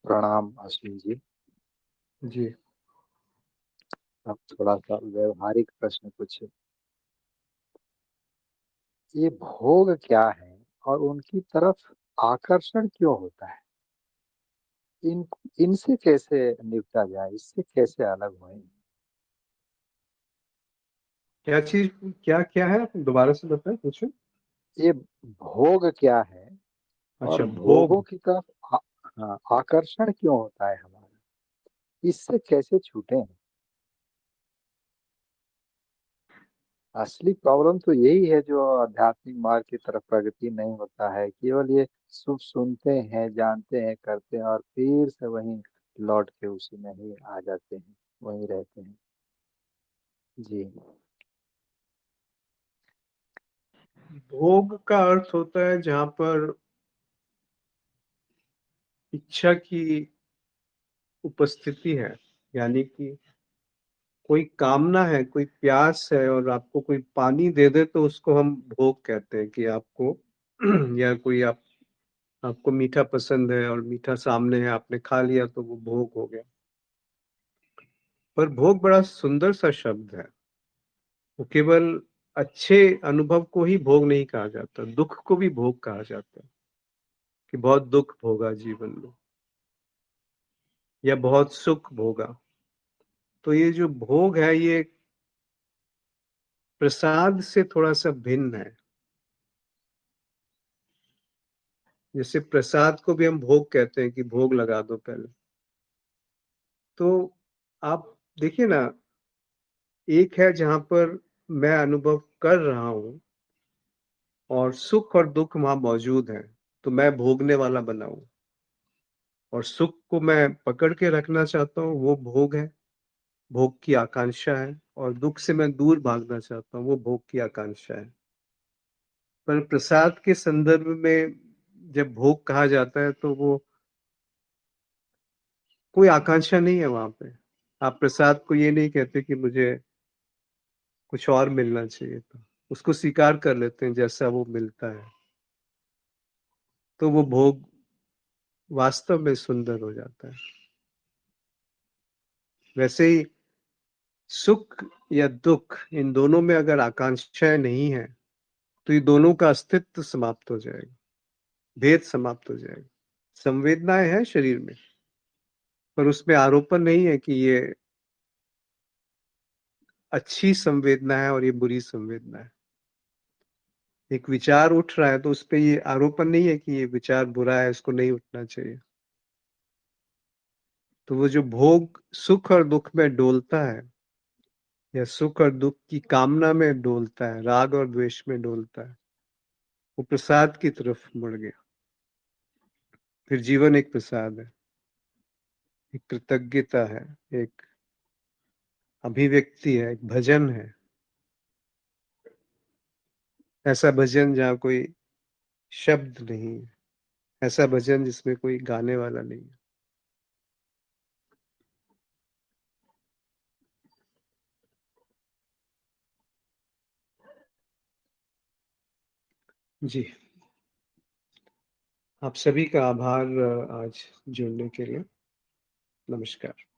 प्रणाम अश्विन जी। जी। अब थोड़ा सा व्यवहारिक प्रश्न पूछे। ये भोग क्या है और उनकी तरफ आकर्षण क्यों होता है? इन इनसे कैसे निपटा जाए, इससे कैसे अलग होए? क्या चीज? क्या क्या है, आप दोबारा से बताएं, पूछो। ये भोग क्या है और अच्छा, भोगों भोग। की तरफ हाँ, आकर्षण क्यों होता है हमारा, इससे कैसे छूटे? असली प्रॉब्लम तो यही है जो आध्यात्मिक मार्ग की तरफ प्रगति नहीं होता है। केवल ये सुख सुनते हैं, जानते हैं, करते हैं और फिर से वहीं लौट के उसी में ही आ जाते हैं, वहीं रहते हैं। जी। भोग का अर्थ होता है जहां पर इच्छा की उपस्थिति है। यानी कि कोई कामना है, कोई प्यास है, और आपको कोई पानी दे दे तो उसको हम भोग कहते हैं कि आपको या कोई आपको मीठा पसंद है और मीठा सामने है, आपने खा लिया तो वो भोग हो गया। पर भोग बड़ा सुंदर सा शब्द है। वो केवल अच्छे अनुभव को ही भोग नहीं कहा जाता, दुख को भी भोग कहा जाता है। कि बहुत दुख भोगा जीवन में, या बहुत सुख भोगा। तो ये जो भोग है ये प्रसाद से थोड़ा सा भिन्न है। जैसे प्रसाद को भी हम भोग कहते हैं कि भोग लगा दो पहले। तो आप देखिए ना, एक है जहां पर मैं अनुभव कर रहा हूं और सुख और दुख वहां मौजूद है, तो मैं भोगने वाला बना हूं। और सुख को मैं पकड़ के रखना चाहता हूँ, वो भोग है, भोग की आकांक्षा है। और दुख से मैं दूर भागना चाहता हूँ, वो भोग की आकांक्षा है। पर प्रसाद के संदर्भ में जब भोग कहा जाता है तो वो कोई आकांक्षा नहीं है वहां पे। आप प्रसाद को ये नहीं कहते कि मुझे कुछ और मिलना चाहिए था, उसको स्वीकार कर लेते हैं जैसा वो मिलता है। तो वो भोग वास्तव में सुंदर हो जाता है। वैसे ही सुख या दुख, इन दोनों में अगर आकांक्षाएं नहीं है तो ये दोनों का अस्तित्व समाप्त हो जाएगा, भेद समाप्त हो जाएगा। संवेदनाएं हैं शरीर में, पर उसमें आरोपण नहीं है कि ये अच्छी संवेदना है और ये बुरी संवेदना है। एक विचार उठ रहा है तो उस पे ये आरोपण नहीं है कि ये विचार बुरा है, इसको नहीं उठना चाहिए। तो वो जो भोग सुख और दुख में डोलता है, या सुख और दुख की कामना में डोलता है, राग और द्वेष में डोलता है, वो प्रसाद की तरफ मुड़ गया। फिर जीवन एक प्रसाद है, एक कृतज्ञता है, एक अभिव्यक्ति है, एक भजन है। ऐसा भजन जहाँ कोई शब्द नहीं है, ऐसा भजन जिसमें कोई गाने वाला नहीं है। जी, आप सभी का आभार आज जुड़ने के लिए। नमस्कार।